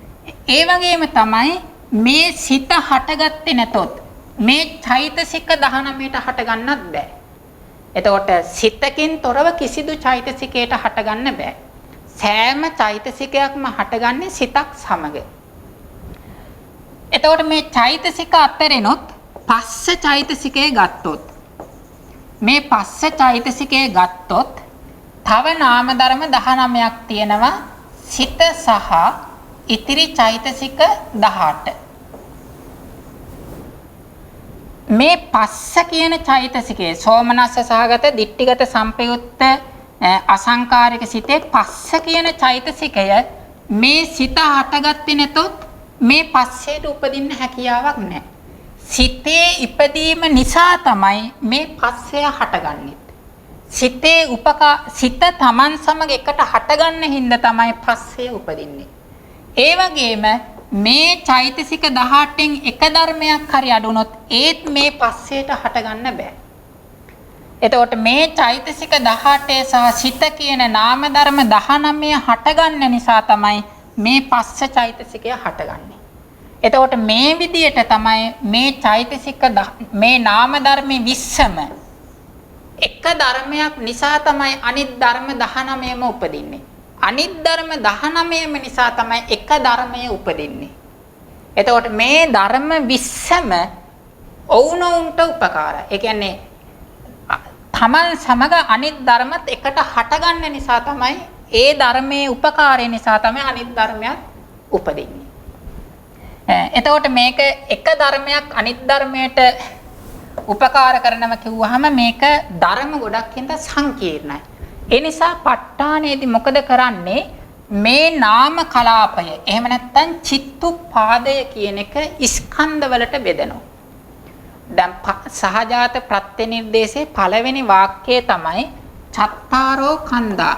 ඒ වගේම තමයි මේ සිත හටගත්තේ නැතොත් මේ චෛතසික 19ට හටගන්නත් බෑ. එතකොට සිතකින් තොරව කිසිදු චෛතසිකයකට හටගන්න බෑ. සෑම චෛතසිකයක්ම හටගන්නේ සිතක් සමග. එතකොට මේ චෛතසික අතරිනුත් පස්ස චෛතසිකය ගත්තොත් මේ පස්ස චෛතසිකය ගත්තොත් තව නාම ධර්ම 19ක් තියෙනවා සිත සහ ඉතිරි චෛතසික 18. මේ පස්ස කියන චෛතසිකයේ සෝමනස්ස සහගත දිට්ඨිගත සංපයුත්ත අසංකාරික සිතේ පස්ස කියන චෛතසිකය මේ සිත හටගත්තේ නැතොත් මේ පස්සේට උපදින්න හැකියාවක් නැහැ. සිතේ ඉපදීම නිසා තමයි මේ පස්සය හටගන්නේ. සිත තමන් සමග එකට හටගන්න හින්දා තමයි පස්සය උපදින්නේ. ඒ වගේම මේ චෛතසික 18න් එක ධර්මයක් හරි අඩුනොත් ඒත් මේ පස්සේට හටගන්න බෑ. එතකොට මේ චෛතසික 18 සහ සිත කියන නාම ධර්ම 19 හටගන්න නිසා තමයි මේ පස්ස චෛතසිකය හටගන්නේ. එතකොට මේ විදියට තමයි මේ චෛතසික මේ නාම ධර්මයේ 20ම එක ධර්මයක් නිසා තමයි අනිත් ධර්ම 19ම උපදින්නේ. අනිත් ධර්ම 19ම නිසා තමයි එක ධර්මය උපදින්නේ. එතකොට මේ ධර්ම 20ම ඔවුනොවුන්ට උපකාරයි. ඒ කියන්නේ තමන් සමග අනිත් ධර්මත් එකට හටගන්න නිසා තමයි ඒ ධර්මයේ උපකාරය නිසා තමයි අනිත් ධර්මයක් උපදින්නේ. එතකොට මේක එක ධර්මයක් අනිත් ධර්මයට උපකාර කරනවා කිව්වහම මේක ධර්ම ගොඩක් හින්දා සංකීර්ණයි. ඒ නිසා ප ဋ ාණේදී මොකද කරන්නේ මේ නාම කලාපය එහෙම නැත්නම් චිත්තුප්පාදය කියන එක ස්කන්ධ වලට බෙදනවා. දැන් සහජාත ප්‍රත්‍යනිර්දේශයේ පළවෙනි වාක්‍යය තමයි චත්තාරෝ කන්දා.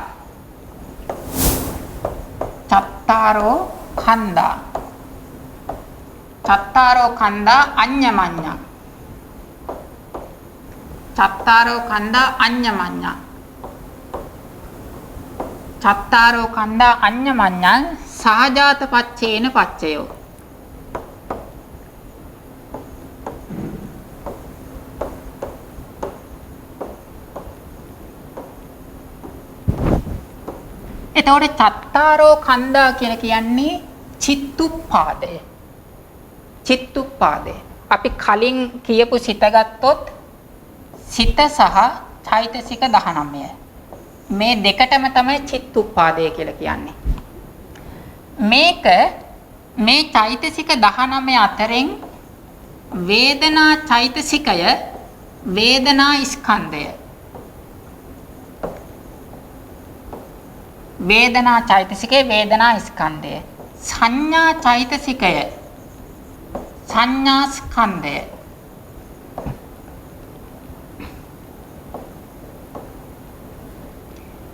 චත්තාරෝ කන්දා. චත්තාරෝ කන්දා අඤ්ඤමඤ්ඤා. චත්තාරෝ කන්දා අඤ්ඤමඤ්ඤා. චත්තාරෝ කන්දා අඤ්ඤමඤ්ඤං සහජාත පච්චේන පච්චයෝ. එතකොට චත්තාරෝ කන්දා කියලා කියන්නේ චිත්තුප්පාදය. චිත්තුප්පාදය. අපි කලින් කියපු සිත ගත්තොත් සිත සහ චෛතසික 19. මේ දෙකටම තමයි චිත්තුප්පාදය කියලා කියන්නේ. මේක මේ චෛතසික 19 අතරින් වේදනා චෛතසිකය වේදනා ස්කන්ධය. වේදනා චෛතසිකේ වේදනා ස්කන්ධය. සංඥා චෛතසිකය සංඥා ස්කන්ධය.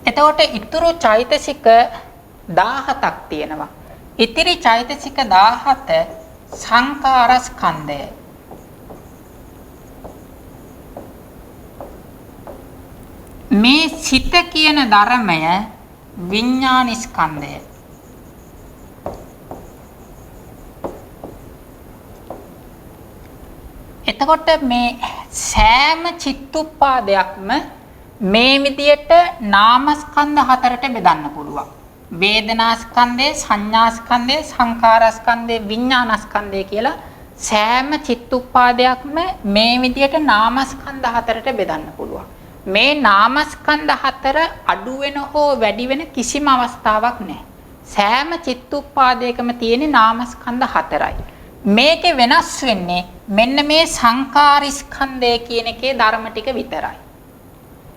එතකොට ඉතුරු චෛතසික 17ක් තියෙනවා. ඉතිරි චෛතසික 17 සංකාර ස්කන්ධය. මේ සිත කියන ධර්මය විඥාන ස්කන්ධය. එතකොට මේ සෑම චිත්තුප්පාදයක්ම මේ විදියට නාමස්කන්ධ හතරට බෙදන්න පුළුවන්. වේදනාස්කන්ධය, සංඥාස්කන්ධය, සංකාරස්කන්ධය, විඥානස්කන්ධය කියලා සෑම චිත්තුප්පාදයක්ම මේ විදියට නාමස්කන්ධ හතරට බෙදන්න පුළුවන්. මේ නාමස්කන්ධ හතර අඩු වෙන හෝ වැඩි වෙන කිසිම අවස්ථාවක් නැහැ. සෑම චිත්තුප්පාදයකම තියෙන නාමස්කන්ධ හතරයි. මේකේ වෙනස් වෙන්නේ මෙන්න මේ සංකාරිස්කන්ධය කියන එකේ ධර්ම ටික විතරයි.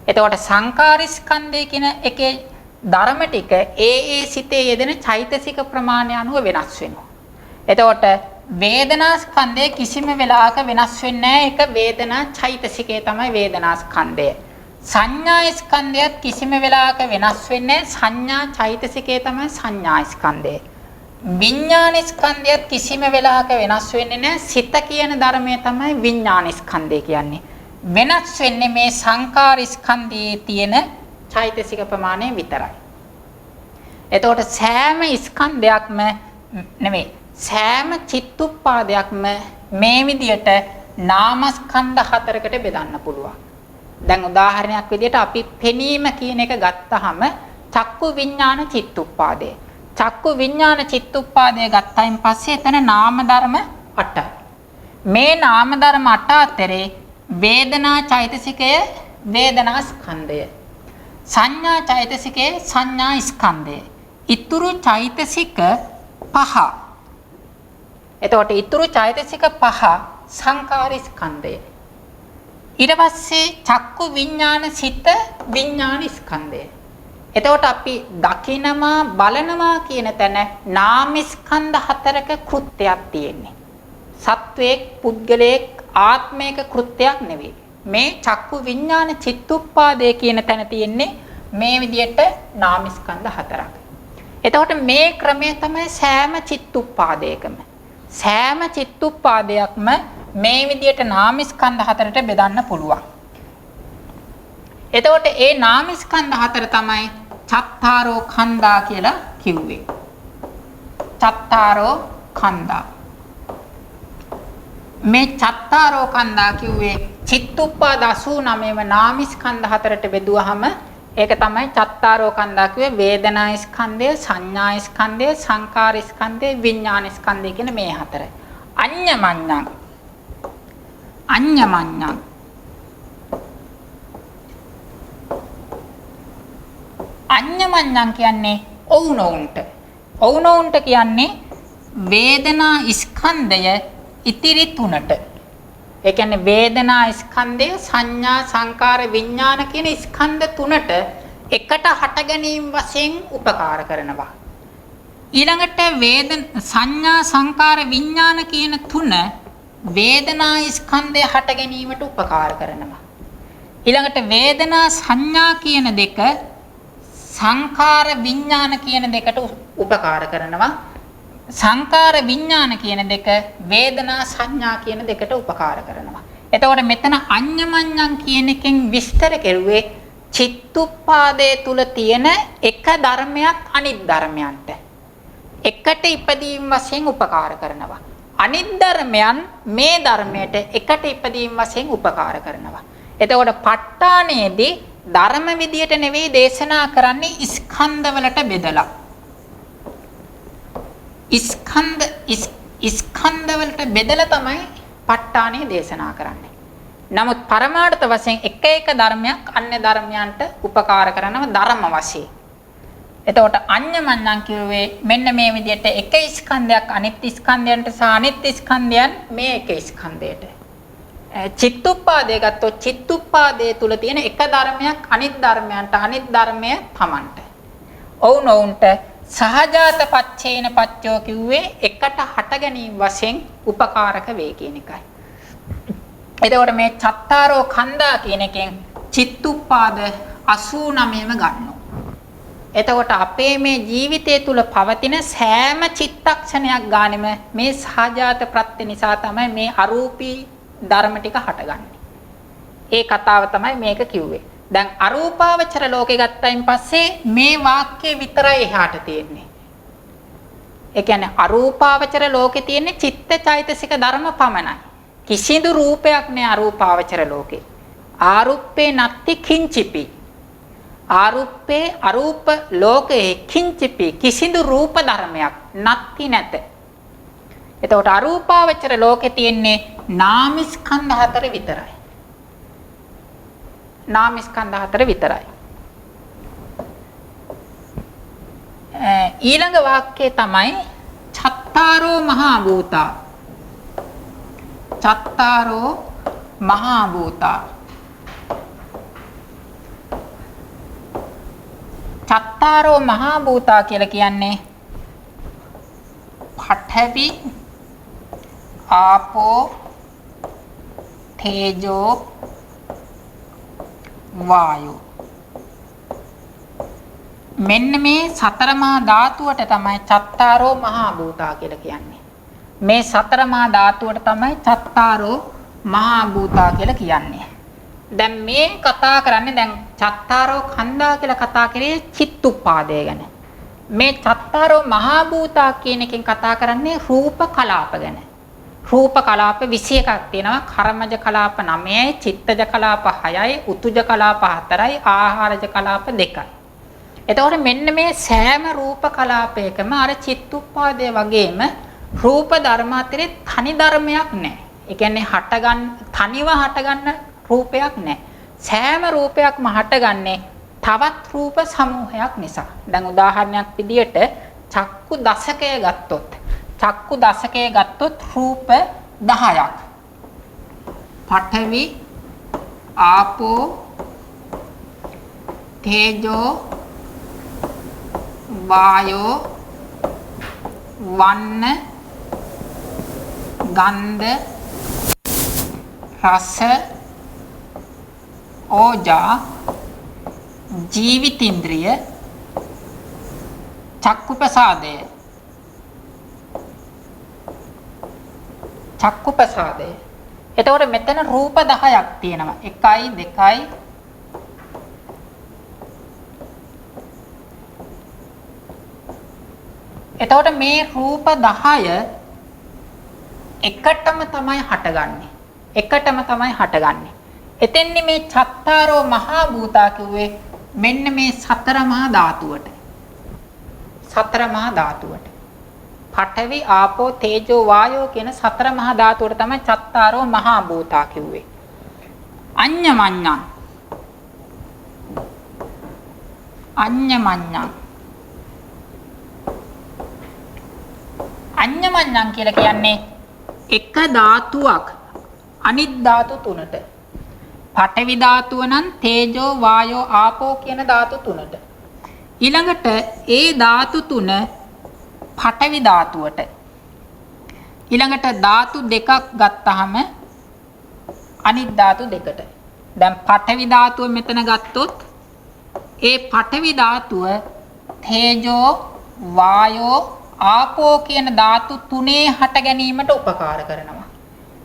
එතකොට සංකාරිස්කන්ධය කියන එකේ ධර්ම ටික ඒ සිතේ යෙදෙන චෛතසික ප්‍රමාණය අනුව වෙනස් වෙනවා. එතකොට වේදනාස්කන්ධය කිසිම වෙලාවක වෙනස් වෙන්නේ නැහැ. ඒක වේදනා චෛතසිකය තමයි වේදනාස්කන්ධය. සංඥාස්කන්ධයත් කිසිම වෙලාවක වෙනස් වෙන්නේ නැහැ. සංඥා චෛතසිකය තමයි සංඥාස්කන්ධය. විඥානස්කන්ධයත් කිසිම වෙලාවක වෙනස් වෙන්නේ නැහැ. සිත කියන ධර්මය තමයි විඥානස්කන්ධය කියන්නේ. වෙනස් වෙන්නේ මේ සංකාරස්කන්ධයේ තියෙන චෛතසික ප්‍රමාණය විතරයි. එතකොට සෑම ස්කන්ධයක්ම නෙමෙයි සෑම චිත්තුප්පාදයක්ම මේ විදියට නාමස්කන්ධ හතරකට බෙදන්න පුළුවන්. දැන් උදාහරණයක් විදියට අපි පෙනීම කියන එක ගත්තාම චක්කු විඥාන චිත්තුප්පාදය. චක්කු විඥාන චිත්තුප්පාදය ගත්තයින් පස්සේ එතන නාම ධර්ම 8යි. මේ නාම ධර්ම 8 අතරේ වේදනා චෛතසිකය වේදනා ස්කන්ධය. සංඥා චෛතසිකය සංඥා ස්කන්ධය. ඊතුරු චෛතසික 5. එතකොට ඊතුරු චෛතසික 5 සංකාර ස්කන්ධය. ඊට පස්සේ චක්කු විඥාන සිත විඥාන ස්කන්ධය. එතකොට අපි දකිනවා බලනවා කියන තැන නාම ස්කන්ධ හතරක කෘත්‍යයක් තියෙන්නේ. සත්වයක් පුද්ගලයෙක් ආත්මයක කෘත්‍යයක් නෙවෙයි. මේ චක්කු විඥාන චිත්තුප්පාදය කියන තැන තියෙන්නේ මේ විදිහට නාම ස්කන්ධ හතරක්. එතකොට මේ ක්‍රමය තමයි සෑම චිත්තුප්පාදයකම සෑම චිත්තුප්පාදයක්ම මේ විදිහට නාම ස්කන්ධ හතරට බෙදන්න පුළුවන්. එතකොට ඒ නාම ස්කන්ධ හතර තමයි චත්තාරෝ ඛණ්ඩා කියලා කිව්වේ. චත්තාරෝ ඛණ්ඩා. මේ චත්තාරෝ ඛණ්ඩා කිව්වේ චිත්තුප්පාද 89ම නාම ස්කන්ධ හතරට බෙදුවහම ඒක තමයි චත්තාරෝ ඛණ්ඩා කිව්වේ වේදනා ස්කන්ධය, සංඥා ස්කන්ධය, සංකාර ස්කන්ධය, විඥාන ස්කන්ධය කියන මේ හතර. අඤ්ඤමඤ්ඤං අඤ්ඤමඤ්ඤං අඤ්ඤමඤ්ඤං කියන්නේ ඔවුනොවුන්ට. ඔවුනොවුන්ට කියන්නේ වේදනා ස්කන්ධය ඉතිරි තුනට. ඒ කියන්නේ වේදනා ස්කන්ධය, සංඥා, සංකාර, විඥාන කියන ස්කන්ධ තුනට එකට හට ගැනීම වශයෙන් උපකාර කරනවා. ඊළඟට සංඥා, සංකාර, විඥාන කියන තුන වේදනා ස්කන්ධය හට ගැනීමට උපකාර කරනවා. ඊළඟට වේදනා සංඥා කියන දෙක සංකාර විඥාන කියන දෙකට උපකාර කරනවා. සංකාර විඥාන කියන දෙක වේදනා සංඥා කියන දෙකට උපකාර කරනවා. එතකොට මෙතන අඤ්ඤමඤ්ඤං කියන එකෙන් විස්තර කෙරුවේ චිත්තුප්පාදයේ තුල තියෙන එක ධර්මයක් අනිත් ධර්මයන්ට එකට ඉපදීම වශයෙන් උපකාර කරනවා. අනිත් ධර්මයන් මේ ධර්මයට එකට ඉපදීම වශයෙන් උපකාර කරනවා. එතකොට ප ဋ ාණයේදී ධර්ම විදියට නෙවෙයි දේශනා කරන්නේ ස්කන්ධවලට බෙදලා. ස්කන්ධවලට බෙදලා තමයි ප ဋ ාණය දේශනා කරන්නේ. නමුත් පරමාර්ථ වශයෙන් එක එක ධර්මයක් අන්‍ය ධර්මයන්ට උපකාර කරනවා ධර්ම වශයෙන්. එතකොට අඤ්ඤමඤ්ඤං කියුවේ මෙන්න මේ විදිහට එක ස්කන්ධයක් අනිත් ස්කන්ධයන්ට සහ අනිත් ස්කන්ධයන් මේ එක ස්කන්ධයට. චිත්තුප්පාදය ගත්තොත් චිත්තුප්පාදයේ තුල තියෙන එක ධර්මයක් අනිත් ධර්මයන්ට අනිත් ධර්මය තමන්ට. ඔවුනොවුන්ට සහජාත පච්චේන පච්චෝ කිව්වේ එකට හට ගැනීම වශයෙන් උපකාරක වේ කියන එකයි. එතකොට මේ චත්තාරෝ ඛණ්ඩා කියන එකෙන් චිත්තුප්පාද 89ම ගන්නවා. එතකොට අපේ මේ ජීවිතය තුල පවතින සෑම චිත්තක්ෂණයක් ගානෙම මේ සහජාත ප්‍රත්‍ය නිසා තමයි මේ අරූපී ධර්ම ටික හටගන්නේ. ඒ කතාව තමයි මේක කිව්වේ. දැන් අරූපාවචර ලෝකේ ගත්තයින් පස්සේ මේ වාක්‍යය විතරයි එහාට තියෙන්නේ. ඒ කියන්නේ අරූපාවචර ලෝකේ තියෙන්නේ චිත්තචෛතසික ධර්ම පමණයි. කිසිදු රූපයක් නෑ අරූපාවචර ලෝකේ. ආරුප්පේ නත්ති කිංචිපි. ආරුප්පේ අරූප ලෝකේ කිංචිපි කිසිදු රූප ධර්මයක් නැති නැත. එතකොට අරූපාවචර ලෝකේ තියෙන්නේ නාමස්කන්ධ හතර විතරයි. නාමස්කන්ධ හතර විතරයි. ඊළඟ වාක්‍යය තමයි චත්තාරෝ මහා භූතා. චත්තාරෝ මහා භූතා. චත්තාරෝ මහා භූතා කියලා කියන්නේ පඨවි ආපෝ තේජෝ වායෝ. මෙන්න මේ සතර මහා ධාතුවට තමයි චත්තාරෝ මහා භූතා කියලා කියන්නේ. මේ සතර මහා ධාතුවට තමයි චත්තාරෝ මහා භූතා කියලා කියන්නේ. දැන් මේ කතා කරන්නේ දැන් චත්තාරෝ කන්දා කියලා කතා කරේ චිත්තුප්පාදය ගැන. මේ චත්තාරෝ මහා භූතා කියන එකෙන් කතා කරන්නේ රූප කලාප ගැන. රූප කලාප 21ක් තියෙනවා. කර්මජ කලාප 9යි, චිත්තජ කලාප 6යි, උතුජ කලාප 4යි, ආහාරජ කලාප 2යි. එතකොට මෙන්න මේ සෑම රූප කලාපයකම අර චිත්තුප්පාදයේ වගේම රූප ධර්ම අතරේ තනි ධර්මයක් නැහැ. ඒ කියන්නේ තනිව හටගන්න රූපයක් නැහැ. සෑම රූපයක්ම හටගන්නේ තවත් රූප සමූහයක් නිසා. දැන් උදාහරණයක් විදියට චක්කු දශකය ගත්තොත් රූප 10ක්. පඨවි ආපෝ තේජෝ වායෝ වන්න ගන්ධ රස ඕජා ජීවිතින්ද්‍රිය චක්කුපසාදය. එතකොට මෙතන රූප 10ක් තියෙනවා. 1 2 එතකොට මේ රූප 10 එකටම තමයි හටගන්නේ. එතෙන්නේ මේ චත්තාරෝ මහා භූතා කිව්වේ මෙන්න මේ සතර මහා ධාතුවට. පඨවි ආපෝ තේජෝ වායෝ කියන සතර මහා ධාතුවට තමයි චත්තාරෝ මහා භූතා කිව්වේ. අඤ්ඤමඤ්ඤං කියලා කියන්නේ එක ධාතුවක් අනිත් ධාතු තුනට. පඨවි ධාතුව නම් තේජෝ වායෝ ආපෝ කියන ධාතු තුනට. ඊළඟට ඒ ධාතු තුන පඨවි ධාතුවට. ඊළඟට ධාතු දෙකක් ගත්තාම අනිත් ධාතු දෙකට. දැන් පඨවි ධාතුව මෙතන ගත්තොත් ඒ පඨවි ධාතුව තේජෝ වායෝ ආපෝ කියන ධාතු තුනේ හට ගැනීමට උපකාර කරනවා.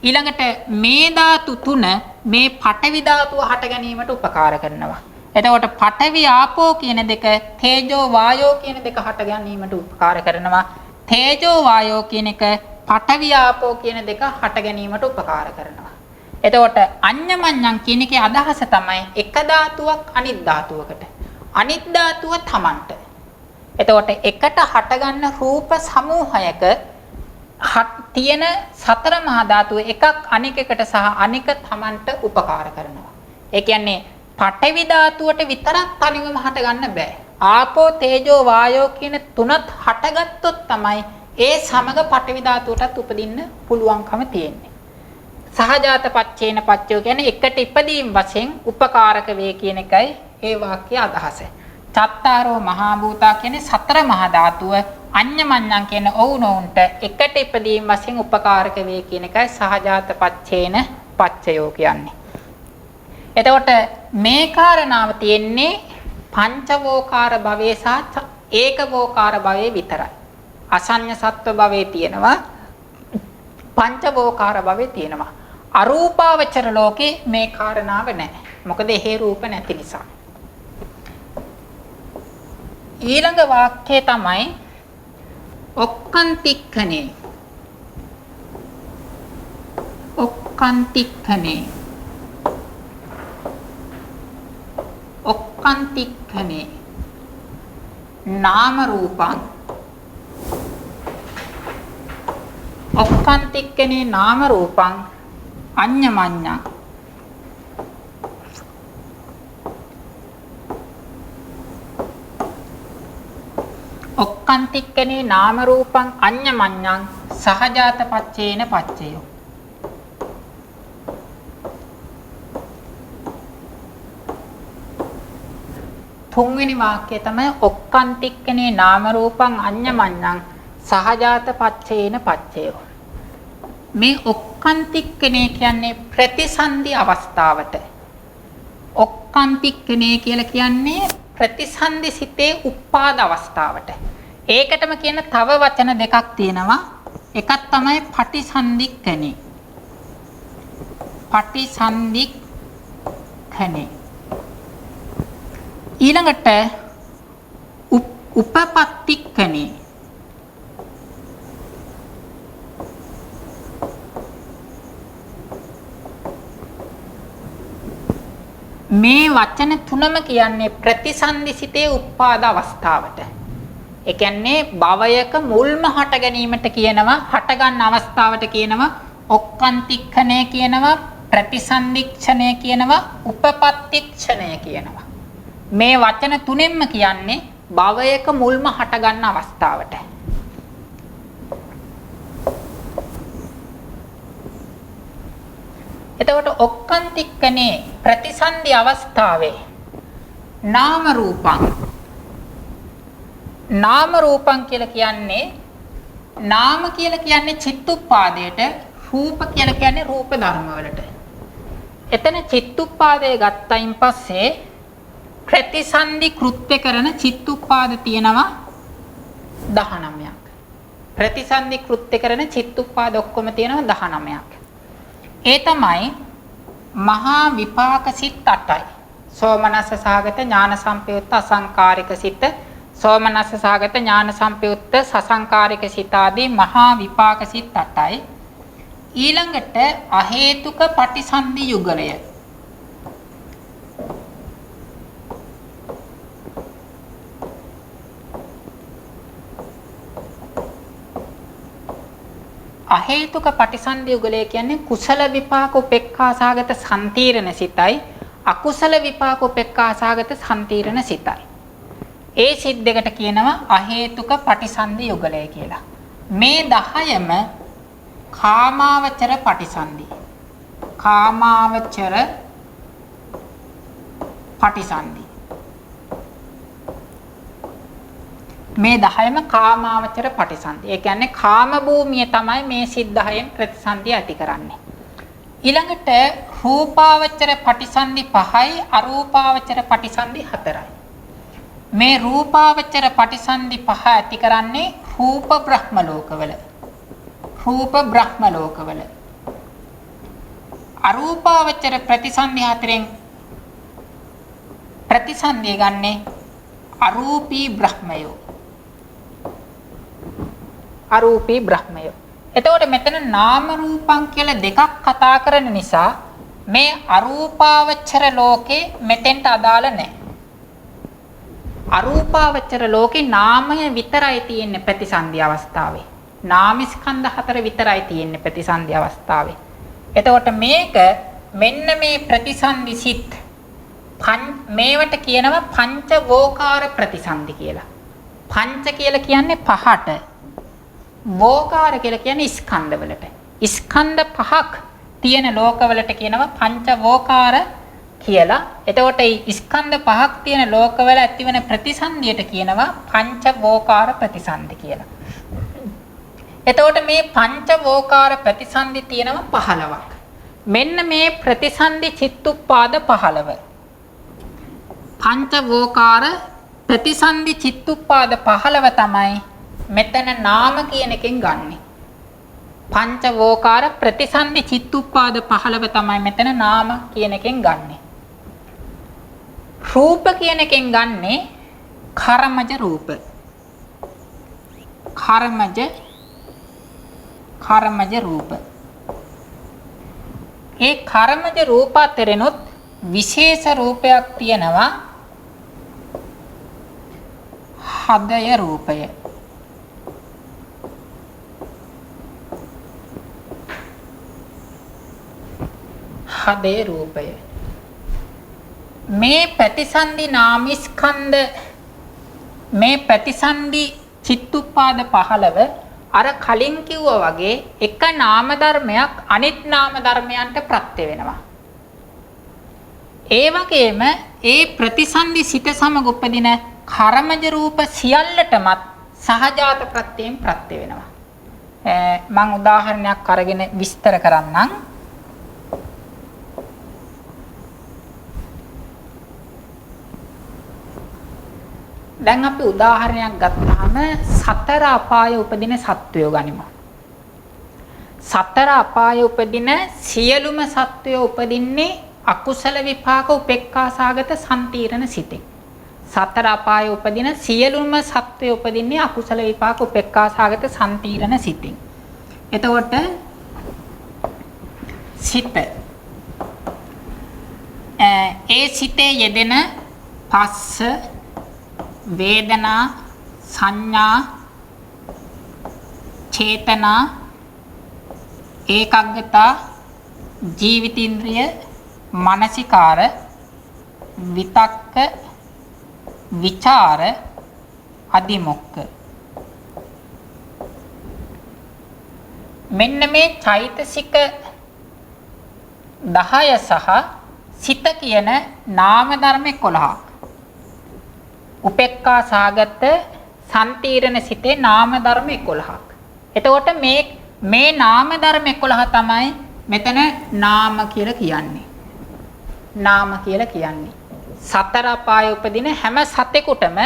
ඊළඟට මේ ධාතු තුන මේ පඨවි ධාතුව හට ගැනීමට උපකාර කරනවා. එතකොට පඨවි ආපෝ කියන දෙක තේජෝ වායෝ කියන දෙක හට ගැනීමට උපකාර කරනවා. තේජෝ වායෝ කියන එක පඨවි ආපෝ කියන දෙක හට ගැනීමට උපකාර කරනවා. එතකොට අඤ්ඤමඤ්ඤං කියන එකේ අදහස තමයි එක ධාතුවක් අනිත් ධාතුවකට. අනිත් ධාතුව තමන්ට. එතකොට එකට හටගන්න රූප සමූහයක තියෙන සතර මහා ධාතුව එකක් අනිකකට සහ අනික තමන්ට උපකාර කරනවා. ඒ කියන්නේ පඨවි ධාතුවට විතරක් තනිවම හටගන්න බෑ. ආපෝ තේජෝ වායෝ කියන තුනත් හටගත්තොත් තමයි ඒ සමග පඨවි ධාතුවටත් උපදින්න පුළුවන්කම තියෙන්නේ. සහජාත පච්චේන පච්චයෝ කියන්නේ එකට ඉපදීම් වශයෙන් උපකාරක වේ කියන එකයි ඒ වාක්‍යයේ අදහස. චත්තාරෝ මහා භූතා කියන්නේ සතර මහා ධාතුව අඤ්ඤමඤ්ඤං කියන ඔවුනොවුන්ට එකට ඉපදීම් වශයෙන් උපකාරක වේ කියන එකයි සහජාත පච්චේන පච්චයෝ කියන්නේ. එතකොට මේ කාරණාව තියෙන්නේ පංචවෝකාර භවයේ සහ ඒකවෝකාර භවයේ විතරයි. අසඤ්ඤ සත්ව භවයේ තියෙනවා පංචවෝකාර භවයේ තියෙනවා. අරූපාවචර ලෝකේ මේ කාරණාව නැහැ. මොකද එහෙ රූප නැති නිසා. ඊළඟ වාක්‍යය තමයි ඔක්කාන්තික්ඛනේ. ඔක්කාන්තික්ඛනේ නාම රූපං ඔක්කාන්තික්ඛනේ නාම රූපං අඤ්ඤමඤ්ඤං ඔක්කාන්තික්ඛනේ නාම රූපං අඤ්ඤමඤ්ඤං සහජාත පච්චේන පච්චයෝ. තුන්වෙනි වාක්‍යය තමයි ඔක්කාන්තික්ඛනේ නාම රූපං අඤ්ඤමඤ්ඤං සහජාත පච්චේන පච්චයෝ. මේ ඔක්කාන්තික්ඛනේ කියන්නේ ප්‍රතිසන්දි අවස්ථාවට. ඔක්කාන්තික්ඛනේ කියලා කියන්නේ ප්‍රතිසන්දි සිතේ උපාද අවස්ථාවට. ඒකටම කියන තව වචන දෙකක් තියෙනවා. එකක් තමයි පටිසන්ධික්ඛනේ. පටිසන්ධික්ඛනේ. ඊළඟට උපපත්තික්ඛනේ. මේ වචන තුනම කියන්නේ ප්‍රතිසන්දිසිතේ උපාද අවස්ථාවට. ඒ කියන්නේ භවයක මුල්ම හට ගැනීමට කියනවා, හට ගන්න අවස්ථාවට කියනවා ඔක්කාන්තික්ඛණය කියනවා, ප්‍රතිසන්දික්ෂණය කියනවා, උපපත්තික්ෂණය කියනවා. මේ වචන තුනෙන්ම කියන්නේ භවයක මුල්ම හට ගන්න අවස්ථාවට. එතකොට ඔක්කාන්තික්ඛනේ ප්‍රතිසන්දි අවස්ථාවේ නාම රූපං කියලා කියන්නේ නාම කියලා කියන්නේ චිත්තුප්පාදයට, රූප කියලා කියන්නේ රූප ධර්ම වලට. එතන චිත්තුප්පාදය ගත්තයින් පස්සේ ප්‍රතිසන්දි කෘත්‍ය කරන චිත්තුප්පාද තියෙනවා 19ක්. ප්‍රතිසන්දි කෘත්‍ය කරන චිත්තුප්පාද ඔක්කොම තියෙනවා 19ක්. ඒ තමයි මහා විපාක සිත් 8යි. සෝමනස්ස සහගත ඥාන සම්පයුත්ත අසංකාරික සිත, සෝමනස්ස සහගත ඥාන සම්පයුත්ත සසංකාරික සිත ආදී මහා විපාක සිත් 8යි. ඊළඟට අහේතුක පටිසන්ධි යුගලය. අහේතුක පටිසන්ධි යුගලය කියන්නේ කුසල විපාක උපේක්ඛා සහගත සම්තීරණ සිතයි, අකුසල විපාක උපේක්ඛා සහගත සම්තීරණ සිතයි. ඒ සිත් දෙකට කියනවා අහේතුක පටිසන්ධි යුගලය කියලා. මේ 10ම කාමාවචර පටිසන්ධි. කාමාවචර පටිසන්ධි. මේ 10ම කාමාවචර පටිසන්ධි. ඒ කියන්නේ කාම භූමිය තමයි මේ සිත් 10න් ප්‍රතිසන්ධිය ඇති කරන්නේ. ඊළඟට රූපාවචර පටිසන්ධි 5යි, අරූපාවචර පටිසන්ධි 4යි. මේ රූපාවචර පටිසන්ධි 5 ඇති කරන්නේ රූප බ්‍රහ්ම ලෝකවල. රූප බ්‍රහ්ම ලෝකවල. අරූපාවචර ප්‍රතිසන්ධි 4න් ප්‍රතිසන්ධිය ගන්නේ අරූපී බ්‍රහ්මයෝ. අරූපී බ්‍රහ්මයෝ. එතකොට මෙතන නාම රූපං කියලා දෙකක් කතා කරන නිසා මේ අරූපාවචර ලෝකේ මෙතෙන්ට අදාළ නැහැ. අරූපාවචර ලෝකේ නාමය විතරයි තියෙන්නේ ප්‍රතිසන්ධි අවස්ථාවේ. නාමස්කන්ධ 4 විතරයි තියෙන්නේ ප්‍රතිසන්ධි අවස්ථාවේ. එතකොට මේක මෙන්න මේ ප්‍රතිසන්ධි සිත් මේවට කියනවා පංච වෝකාර ප්‍රතිසන්ධි කියලා. පංච කියලා කියන්නේ පහට. වෝකාර කියලා කියන්නේ ස්කන්ධවලට. ස්කන්ධ පහක් තියෙන ලෝකවලට කියනවා පංච වෝකාර කියලා. එතකොට මේ ස්කන්ධ පහක් තියෙන ලෝකවල ඇතිවන ප්‍රතිසන්ධියට කියනවා පංච වෝකාර ප්‍රතිසන්ධි කියලා. එතකොට මේ පංච වෝකාර ප්‍රතිසන්ධි තියෙනවා 15ක්. මෙන්න මේ ප්‍රතිසන්ධි චිත්තුප්පාද 15. පංච වෝකාර ප්‍රතිසන්ධි චිත්තුප්පාද 15 තමයි මෙතන නාම කියන එකෙන් ගන්නෙ. පංච වෝකාර ප්‍රතිසන්ධි චිත්තුප්පාද 15 තමයි මෙතන නාම කියන එකෙන් ගන්නෙ. රූප කියන එකෙන් ගන්නෙ කර්මජ රූප. කර්මජ රූප. ඒ කර්මජ රූප අතරිනුත් විශේෂ රූපයක් තියෙනවා හදය රූපය. හදය රූපය. මේ ප්‍රතිසන්දි නාමස්කන්ධ මේ ප්‍රතිසන්දි චිත්තුප්පාද 15 අර කලින් කිව්වා වගේ එක නාම ධර්මයක් අනිත් නාම ධර්මයන්ට ප්‍රත්‍ය වෙනවා. ඒ වගේම ඒ ප්‍රතිසන්දි සිත සමග උපදින කර්මජ රූප සියල්ලටමත් සහජාත ප්‍රත්‍යයෙන් ප්‍රත්‍ය වෙනවා. මම උදාහරණයක් අරගෙන විස්තර කරන්නම්. දැන් අපි උදාහරණයක් ගත්තාම සතර අපායේ උපදින සත්වයෝ ගනිමු. සතර අපායේ උපදින සියලුම සත්වයෝ උපදින්නේ අකුසල විපාක උපේක්ඛාසගත සම්තිරණ සිතෙන්. සතර අපායේ උපදින සියලුම සත්වයෝ උපදින්නේ අකුසල විපාක උපේක්ඛාසගත සම්තිරණ සිතෙන්. එතකොට සිත ඒ සිතේ යෙදෙන පස්ස වේදනා සංඥා චේතනා ඒකග්ගතා ජීවිතේන්ද්‍රිය මානසිකාර විතක්ක විචාර අදිමොක්ක මෙන්න මේ චෛතසික 10 සහ සිත කියන නාම ධර්ම 11 උපේක්ඛා සාගත සම්තිරණ සිතේ නාම ධර්ම 11ක්. එතකොට මේ නාම ධර්ම 11 තමයි මෙතන නාම කියලා කියන්නේ. නාම කියලා කියන්නේ. සතර අපායේ උපදින හැම සතෙකුටම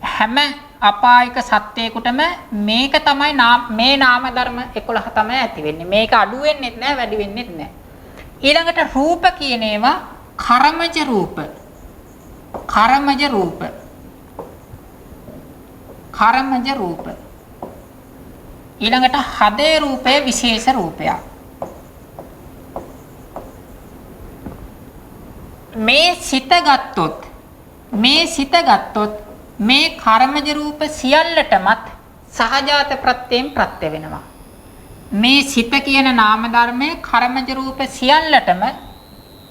හැම අපායක සත්‍යයකටම මේක තමයි මේ නාම ධර්ම 11 තමයි ඇති වෙන්නේ. මේක අඩු වෙන්නේ නැහැ, වැඩි වෙන්නේ නැහැ. ඊළඟට රූප කියන ඒවා කර්මජ රූප. කර්මජ රූප. කර්මජ රූප. ඊළඟට හදේ රූපය විශේෂ රූපයක්. මේ සිත ගත්තොත් මේ කර්මජ රූප සියල්ලටමත් සහජාත ප්‍රත්‍යයෙන් ප්‍රත්‍ය වෙනවා. මේ සිත කියන නාම ධර්මයේ කර්මජ රූප සියල්ලටම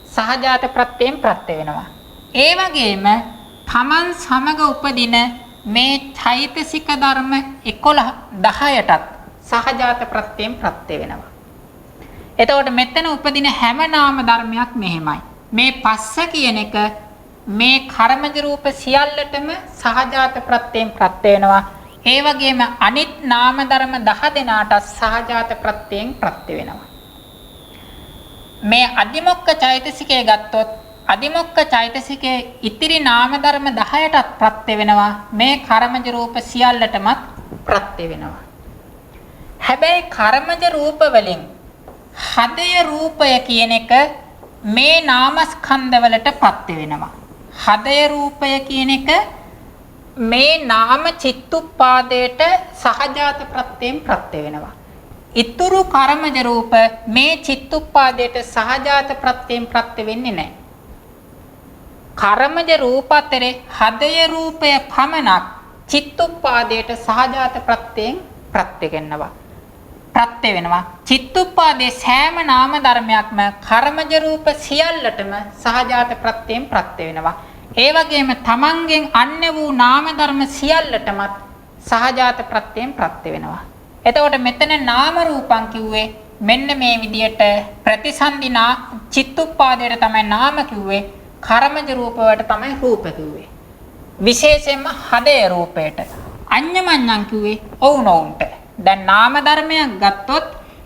සහජාත ප්‍රත්‍යයෙන් ප්‍රත්‍ය වෙනවා. ඒ වගේම තමන් සමග උපදින මේ චෛතසික ධර්ම 10ටත් සහජාත ප්‍රත්‍යයෙන් ප්‍රත්‍ය වෙනවා. එතකොට මෙතන උපදින හැම නාම ධර්මයක් මෙහෙමයි. මේ පස්ස කියන එක මේ කර්මජ රූප සියල්ලටම සහජාත ප්‍රත්‍යයෙන් ප්‍රත්‍ය වෙනවා. ඒ වගේම අනිත් නාම ධර්ම 10 දෙනාට සහජාත ප්‍රත්‍යයෙන් ප්‍රත්‍ය වෙනවා. මේ අදිමොක්ඛ චෛතසිකය ගත්තොත් අදිමොක්ඛ චෛතසිකයේ ඉතිරි නාම ධර්ම 10ටත් ප්‍රත්‍ය වෙනවා. මේ කර්මජ රූප සියල්ලටමත් ප්‍රත්‍ය වෙනවා. හැබැයි කර්මජ රූප වලින් හදය රූපය කියන එක මේ නාමස්කන්ධ වලට ප්‍රත්‍ය වෙනවා. හදය රූපය කියන එක මේ නාම චිත්තුප්පාදයට සහජාත ප්‍රත්‍යයෙන් ප්‍රත්‍ය වෙනවා. ඊතුරු කර්මජ රූප මේ චිත්තුප්පාදයට සහජාත ප්‍රත්‍යයෙන් ප්‍රත්‍ය වෙන්නේ නැහැ. කර්මජ රූප අතරේ හදය රූපය පමණක් චිත්තුප්පාදයට සහජාත ප්‍රත්‍යයෙන් ප්‍රත්‍ය වෙනවා. චිත්තුප්පාදයේ සෑම නාම ධර්මයක්ම කර්මජ රූප සියල්ලටම සහජාත ප්‍රත්‍යයෙන් ප්‍රත්‍ය වෙනවා. ඒ වගේම තමන්ගෙන් අන්‍ය වූ නාම ධර්ම සියල්ලටමත් සහජාත ප්‍රත්‍යයෙන් ප්‍රත්‍ය වෙනවා. එතකොට මෙතන නාම රූපං කිව්වේ මෙන්න මේ විදියට ප්‍රතිසන්දිනා චිත්තුප්පාදයට තමයි නාම කිව්වේ. කර්මජ රූප වලට තමයි රූප කිව්වේ. විශේෂයෙන්ම හදේ රූපයට. අඤ්ඤමඤ්ඤං කිව්වේ ඔවුනොවුන්ට. දැන් නාම ධර්මයක් ගත්තොත්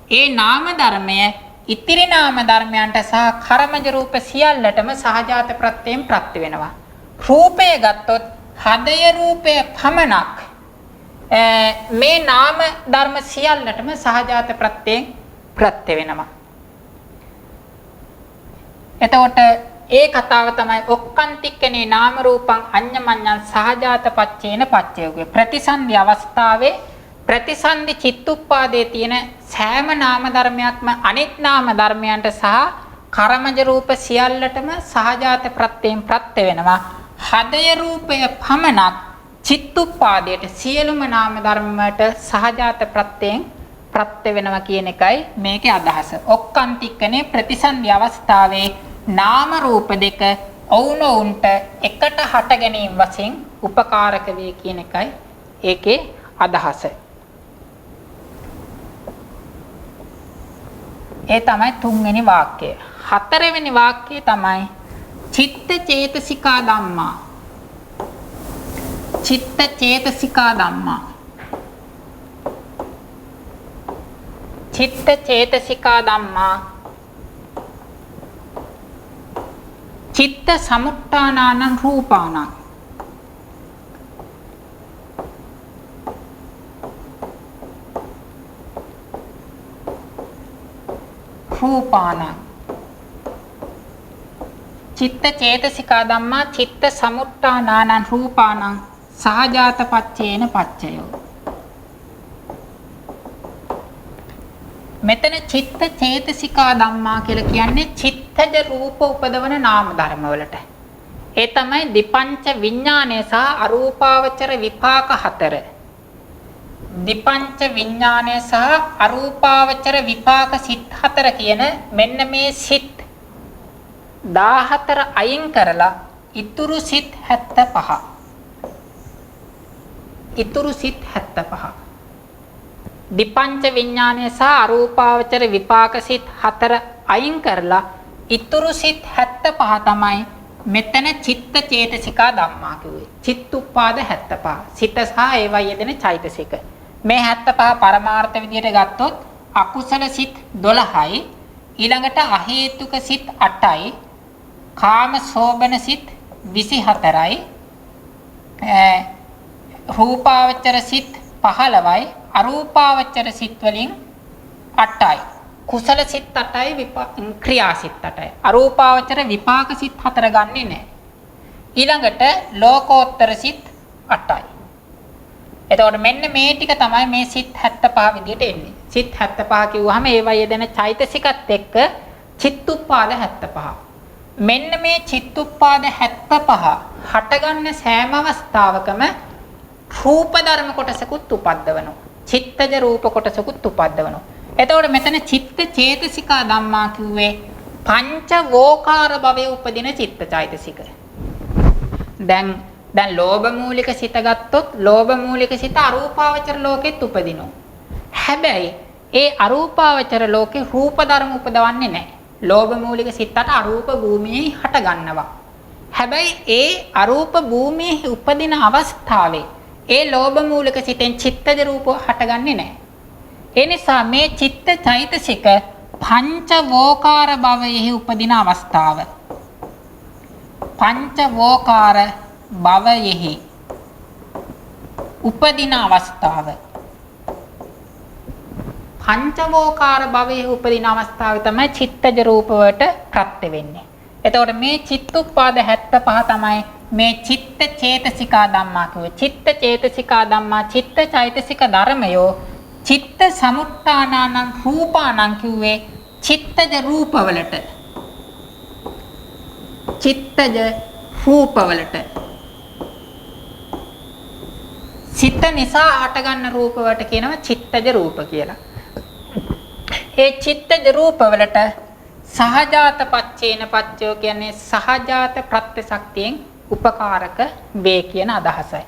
ඒ නාම ධර්මය ඉතිරි නාම ධර්මයන්ට සහ කර්මජ රූප සියල්ලටම සහජාත ප්‍රත්‍යයෙන් ප්‍රත්‍ය වෙනවා. රූපය ගත්තොත් හදය රූපය පමණක් මේ නාම ධර්ම සියල්ලටම සහජාත ප්‍රත්‍යයෙන් ප්‍රත්‍ය වෙනවා. එතකොට ඒ කතාව තමයි ඔක්කාන්තික්කනේ නාම රූපං අඤ්ඤමඤ්ඤං සහජාත පච්චේන පච්චයෝගේ ප්‍රතිසන්දි අවස්ථාවේ ප්‍රතිසන්දි චිත්තුප්පාදයේ තියෙන සෑම නාම ධර්මයක්ම අනිත් නාම ධර්මයන්ට සහ කර්මජ රූප සියල්ලටම සහජාත ප්‍රත්‍යයෙන් ප්‍රත්‍ය වෙනවා. හදය රූපය පමණක් චිත්තුප්පාදයට සියලුම නාම ධර්ම වලට සහජාත ප්‍රත්‍යයෙන් ප්‍රත්‍ය වෙනවා කියන එකයි මේකේ අදහස. ඔක්කාන්තිකනේ ප්‍රතිසන්දි අවස්ථාවේ නාම රූප දෙක ඔවුනොවුන්ට එකට හට ගැනීම වශයෙන් උපකාරක වේ කියන එකයි ඒකේ අදහස. ඒ තමයි තුන්වෙනි වාක්‍යය. හතරවෙනි වාක්‍යය තමයි චිත්ත චේතසිකා ධම්මා. චිත්ත චේතසිකා ධම්මා. චිත්ත චේතසිකා ධම්මා. චිත්ත සමුත්ථානානං රූපානං. රූපානං. චිත්ත චේතසිකා ධම්මා චිත්ත සමුත්ථානානං රූපානං සහජාත පච්චේන පච්චයෝ. මෙතන චිත්ත චේතසිකා ධම්මා කියලා කියන්නේ චිත්තජ රූප උපදවන නාම ධර්ම වලට. ඒ තමයි දීපංච විඥානය සහ අරූපාවචර විපාක හතර. දීපංච විඥානය සහ අරූපාවචර විපාක සිත් හතර කියන මෙන්න මේ සිත් 14 අයින් කරලා ඉතුරු සිත් 75. ඉතුරු සිත් 75. දීපංච විඥානය සහ අරූපාවචර විපාක සිත් 4 අයින් කරලා ඉතුරු සිත් 75 තමයි මෙතන චිත්ත චේතසිකා ධම්මා කිව්වේ. චිත්තුප්පාද 75. සිත සහ ඒවා යෙදෙන චෛතසික. මේ 75 පරමාර්ථ විදියට ගත්තොත් අකුසල සිත් 12යි, ඊළඟට අහේතුක සිත් 8යි, කාම සෝබන සිත් 24යි, රූපාවචර සිත් 15යි, අරූපාවචර සිත් වලින් 8යි. කුසල සිත් 8යි, ක්‍රියා සිත් 8යි. අරූපාවචර විපාක සිත් 4 ගන්නෙ නැහැ. ඊළඟට ලෝකෝත්තර සිත් 8යි. එතකොට මෙන්න මේ ටික තමයි මේ සිත් 75 විදියට එන්නේ. සිත් 75 කිව්වහම ඒවා යෙදෙන චෛතසිකත් එක්ක චිත්තුප්පාද 75. මෙන්න මේ චිත්තුප්පාද 75 හටගන්න සෑම අවස්ථාවකම රූප ධර්ම කොටසකුත් උපද්දවනවා. චිත්තජ රූප කොටසකුත් උපද්දවනවා. එතකොට මෙතන චිත්ත චේතසිකා ධම්මා කිව්වේ පංච වෝකාර භවයේ උපදින චිත්ත චෛතසික. දැන් ලෝභ මූලික සිත ගත්තොත් ලෝභ මූලික සිත අරූපාවචර ලෝකෙත් උපදිනවා. හැබැයි ඒ අරූපාවචර ලෝකේ රූප ධර්ම උපදවන්නේ නැහැ. ලෝභ මූලික සිතට අරූප භූමියේ හට ගන්නවා. හැබැයි ඒ අරූප භූමියේ උපදින අවස්ථාවේ ඒ ලෝභ මූලික සිතෙන් චිත්තජ රූප හටගන්නේ නැහැ. ඒ නිසා මේ චිත්ත චෛතසික පංච වෝකාර භවයේ උපදින අවස්ථාව. පංච වෝකාර භවයේ උපදින අවස්ථාව. පංචවෝකාර භවයේ උපදින අවස්ථාව තමයි චිත්තජ රූප වලට ප්‍රත්‍ය වෙන්නේ. එතකොට මේ චිත්තුප්පාද 75 තමයි මේ චිත්ත චේතසිකා ධම්මා කියුවේ. චිත්ත චේතසිකා ධම්මා චිත්ත චෛතසික ධර්මයෝ චිත්ත සමුත්ථානානං රූපානං කියුවේ චිත්තජ රූප වලට. චිත්තජ රූප වලට. සිත නිසා හටගන්න රූප වලට කියනවා චිත්තජ රූප කියලා. ඒ චිත්තජ රූප වලට සහජාත පච්චේන පච්චයෝ කියන්නේ සහජාත ප්‍රත්‍ය ශක්තියෙන් උපකාරක වේ කියන අදහසයි.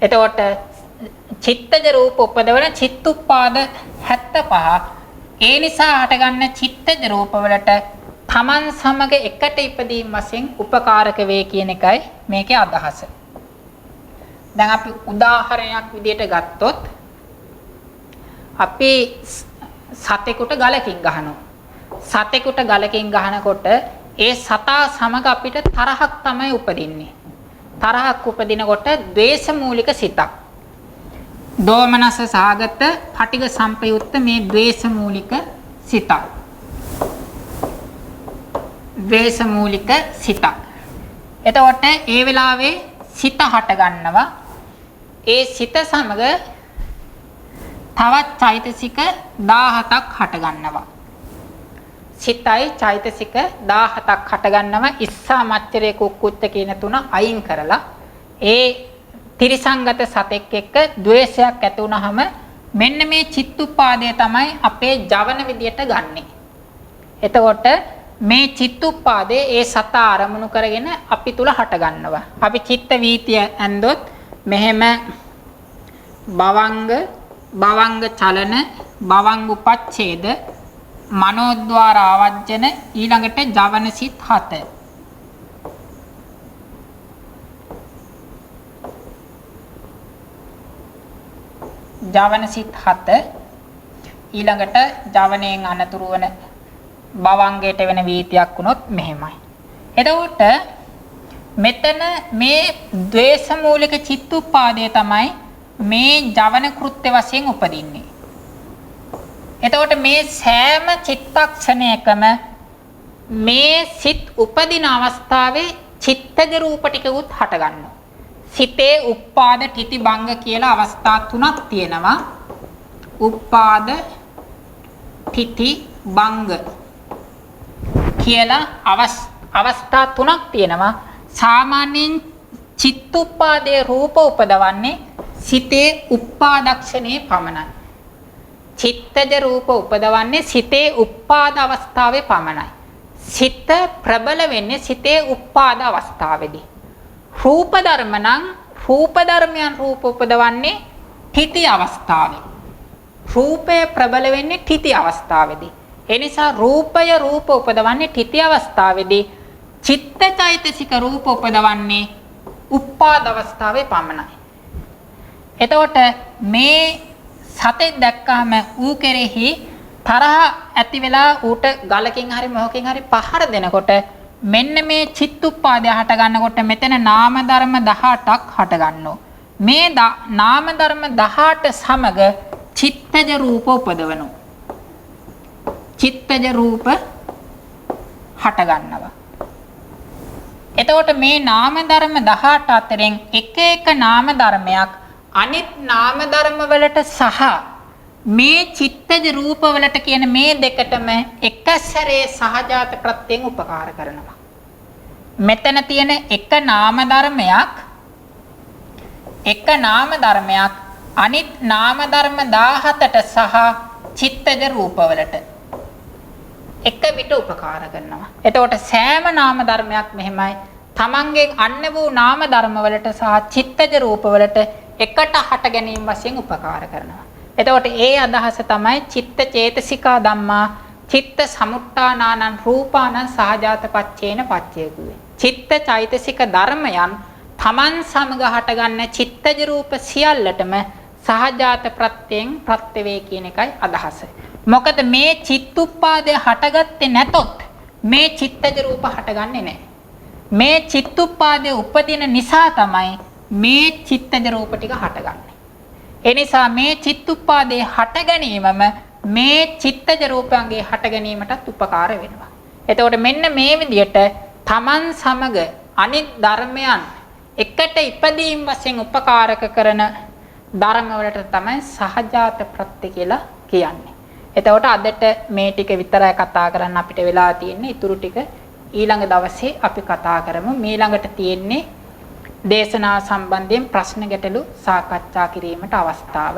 එතකොට චිත්තජ රූප උපදවන චිත්තුප්පාද 75 ඒ නිසා හටගන්න චිත්තජ රූප වලට තමන් සමග එකට ඉපදීම වශයෙන් උපකාරක වේ කියන එකයි මේකේ අදහස. දැන් අපි උදාහරණයක් විදිහට ගත්තොත් අපි සතෙකුට ගලකින් ගහනවා. සතෙකුට ගලකින් ගහනකොට ඒ සතා සමග අපිට තරහක් තමයි උපදින්නේ. තරහක් උපදිනකොට ද්වේෂ මූලික සිතක්. දෝමනස සාගත පටිඝ සම්පයුක්ත මේ ද්වේෂ මූලික සිතක්. ද්වේෂ මූලික සිතක්. එතකොට ඒ වෙලාවේ සිත හට ගන්නවා. ඒ සිත සමග තවත් චෛතසික 17ක් හට ගන්නවා. සිතයි චෛතසික 17ක් හට ගන්නවා. ඉස්සා මච්චරේ කුක්කුච්ච කියන තුන අයින් කරලා ඒ තිරිසංගත සතෙක් එක්ක ද්වේෂයක් ඇති වුනහම මෙන්න මේ චිත්තුප්පාදය තමයි අපේ ජවන විදියට ගන්නෙ. එතකොට මේ චිත්තුප්පාදේ ඒ සතා අරමුණු කරගෙන අපි තුල හට ගන්නවා. අපි චිත්ත වීතිය ඇන්දොත් මෙහෙම භවංග චලන භවංග උපච්ඡේද මනෝද්වාර ආවජ්ජන ඊළඟට ජවන සිත් 7. ජවන සිත් 7 ඊළඟට ජවණයෙන් අනතුරු වන භවංගයට වෙන වීතියක් වුණොත් මෙහෙමයි. එතකොට මෙතන මේ ද්වේෂ මූලික චිත්තුප්පාදය තමයි මේ ජවන කෘත්‍ය වශයෙන් උපදින්නේ. එතකොට මේ සෑම චිත්තක්ෂණයකම මේ සිත් උපදින අවස්ථාවේ චිත්තජ රූප ටිකකුත් හට ගන්නවා. සිතේ උප්පාද ඨිති භංග කියලා අවස්ථා තුනක් තියෙනවා. උප්පාද ඨිති භංග කියලා අවස්ථා තුනක් තියෙනවා. සාමාන්‍යයෙන් චිත්තුප්පාදයේ රූප උපදවන්නේ සිතේ උප්පාදක්ෂණේ පමණයි. චිත්තජ රූප උපදවන්නේ සිතේ උප්පාද අවස්ථාවේ පමණයි. සිත ප්‍රබල වෙන්නේ සිතේ උප්පාද අවස්ථාවේදී. රූප ධර්ම නම් රූප ධර්මයන් රූප උපදවන්නේ ඨිති අවස්ථාවේ. රූපය ප්‍රබල වෙන්නේ ඨිති අවස්ථාවේදී. ඒ නිසා රූපය රූප උපදවන්නේ ඨිති අවස්ථාවේදී. චිත්තචෛතසික රූප උපදවන්නේ උප්පාද අවස්ථාවේ පමණයි. එතකොට මේ සතෙක් දැක්කම ඌ කෙරෙහි තරහ ඇති වෙලා ඌට ගලකින් හරි මොහොකින් හරි පහර දෙනකොට මෙන්න මේ චිත්තුප්පාදය හට ගන්නකොට මෙතන නාම ධර්ම 18ක් හට ගන්නවා. මේ නාම ධර්ම 18 සමග චිත්තජ රූප උපදවනවා. චිත්තජ රූප හට ගන්නවා. එතකොට මේ නාම ධර්ම 18 අතරින් එක එක නාම ධර්මයක් අනිත් නාම ධර්ම වලට සහ මේ චිත්තජ රූප වලට කියන මේ දෙකටම එක සැරේ සහජාත ප්‍රත්‍යයෙන් උපකාර කරනවා. මෙතන තියෙන එක නාම ධර්මයක් අනිත් නාම ධර්ම 17ට සහ චිත්තජ රූප වලට එක විට උපකාර කරනවා. එතකොට සෑම නාම ධර්මයක් මෙහෙමයි තමන්ගෙන් අන්න වූ නාම ධර්ම වලට සහ චිත්තජ රූප වලට එකට හට ගැනීම වශයෙන් උපකාර කරනවා. එතකොට ඒ අදහස තමයි චිත්ත චේතසිකා ධම්මා චිත්ත සමුට්ඨානානං රූපානං සහජාත පච්චේන පච්චේකුවේ. චිත්ත චෛතසික ධර්මයන් තමන් සමග හටගන්න චිත්තජ රූප සියල්ලටම සහජාත ප්‍රත්‍යයෙන් ප්‍රත්‍ය වේ කියන එකයි අදහස. මොකද මේ චිත්තුප්පාදය හටගත්තේ නැතොත් මේ චිත්තජ රූප හටගන්නේ නැහැ. මේ චිත්තුප්පාදය උපදින නිසා තමයි මේ චිත්තජ රූප ටික හටගන්නේ. ඒ නිසා මේ චිත්තුප්පාදයේ හට ගැනීමම මේ චිත්තජ රූපයන්ගේ හට ගැනීමටත් උපකාර වෙනවා. එතකොට මෙන්න මේ විදිහට තමන් සමග අනිත් ධර්මයන් එකට ඉපදීම් වශයෙන් උපකාරක කරන ධර්ම වලට තමයි සහජාත ප්‍රත්‍ය කියලා කියන්නේ. එතකොට අදට මේ ටික විතරයි කතා කරන්න අපිට වෙලා තියෙන්නේ. ඊටු ටික ඊළඟ දවසේ අපි කතා කරමු. ඊළඟට තියෙන්නේ දේශනා සම්බන්ධයෙන් ප්‍රශ්න ගැටලු සාකච්ඡා කිරීමට අවස්ථාව.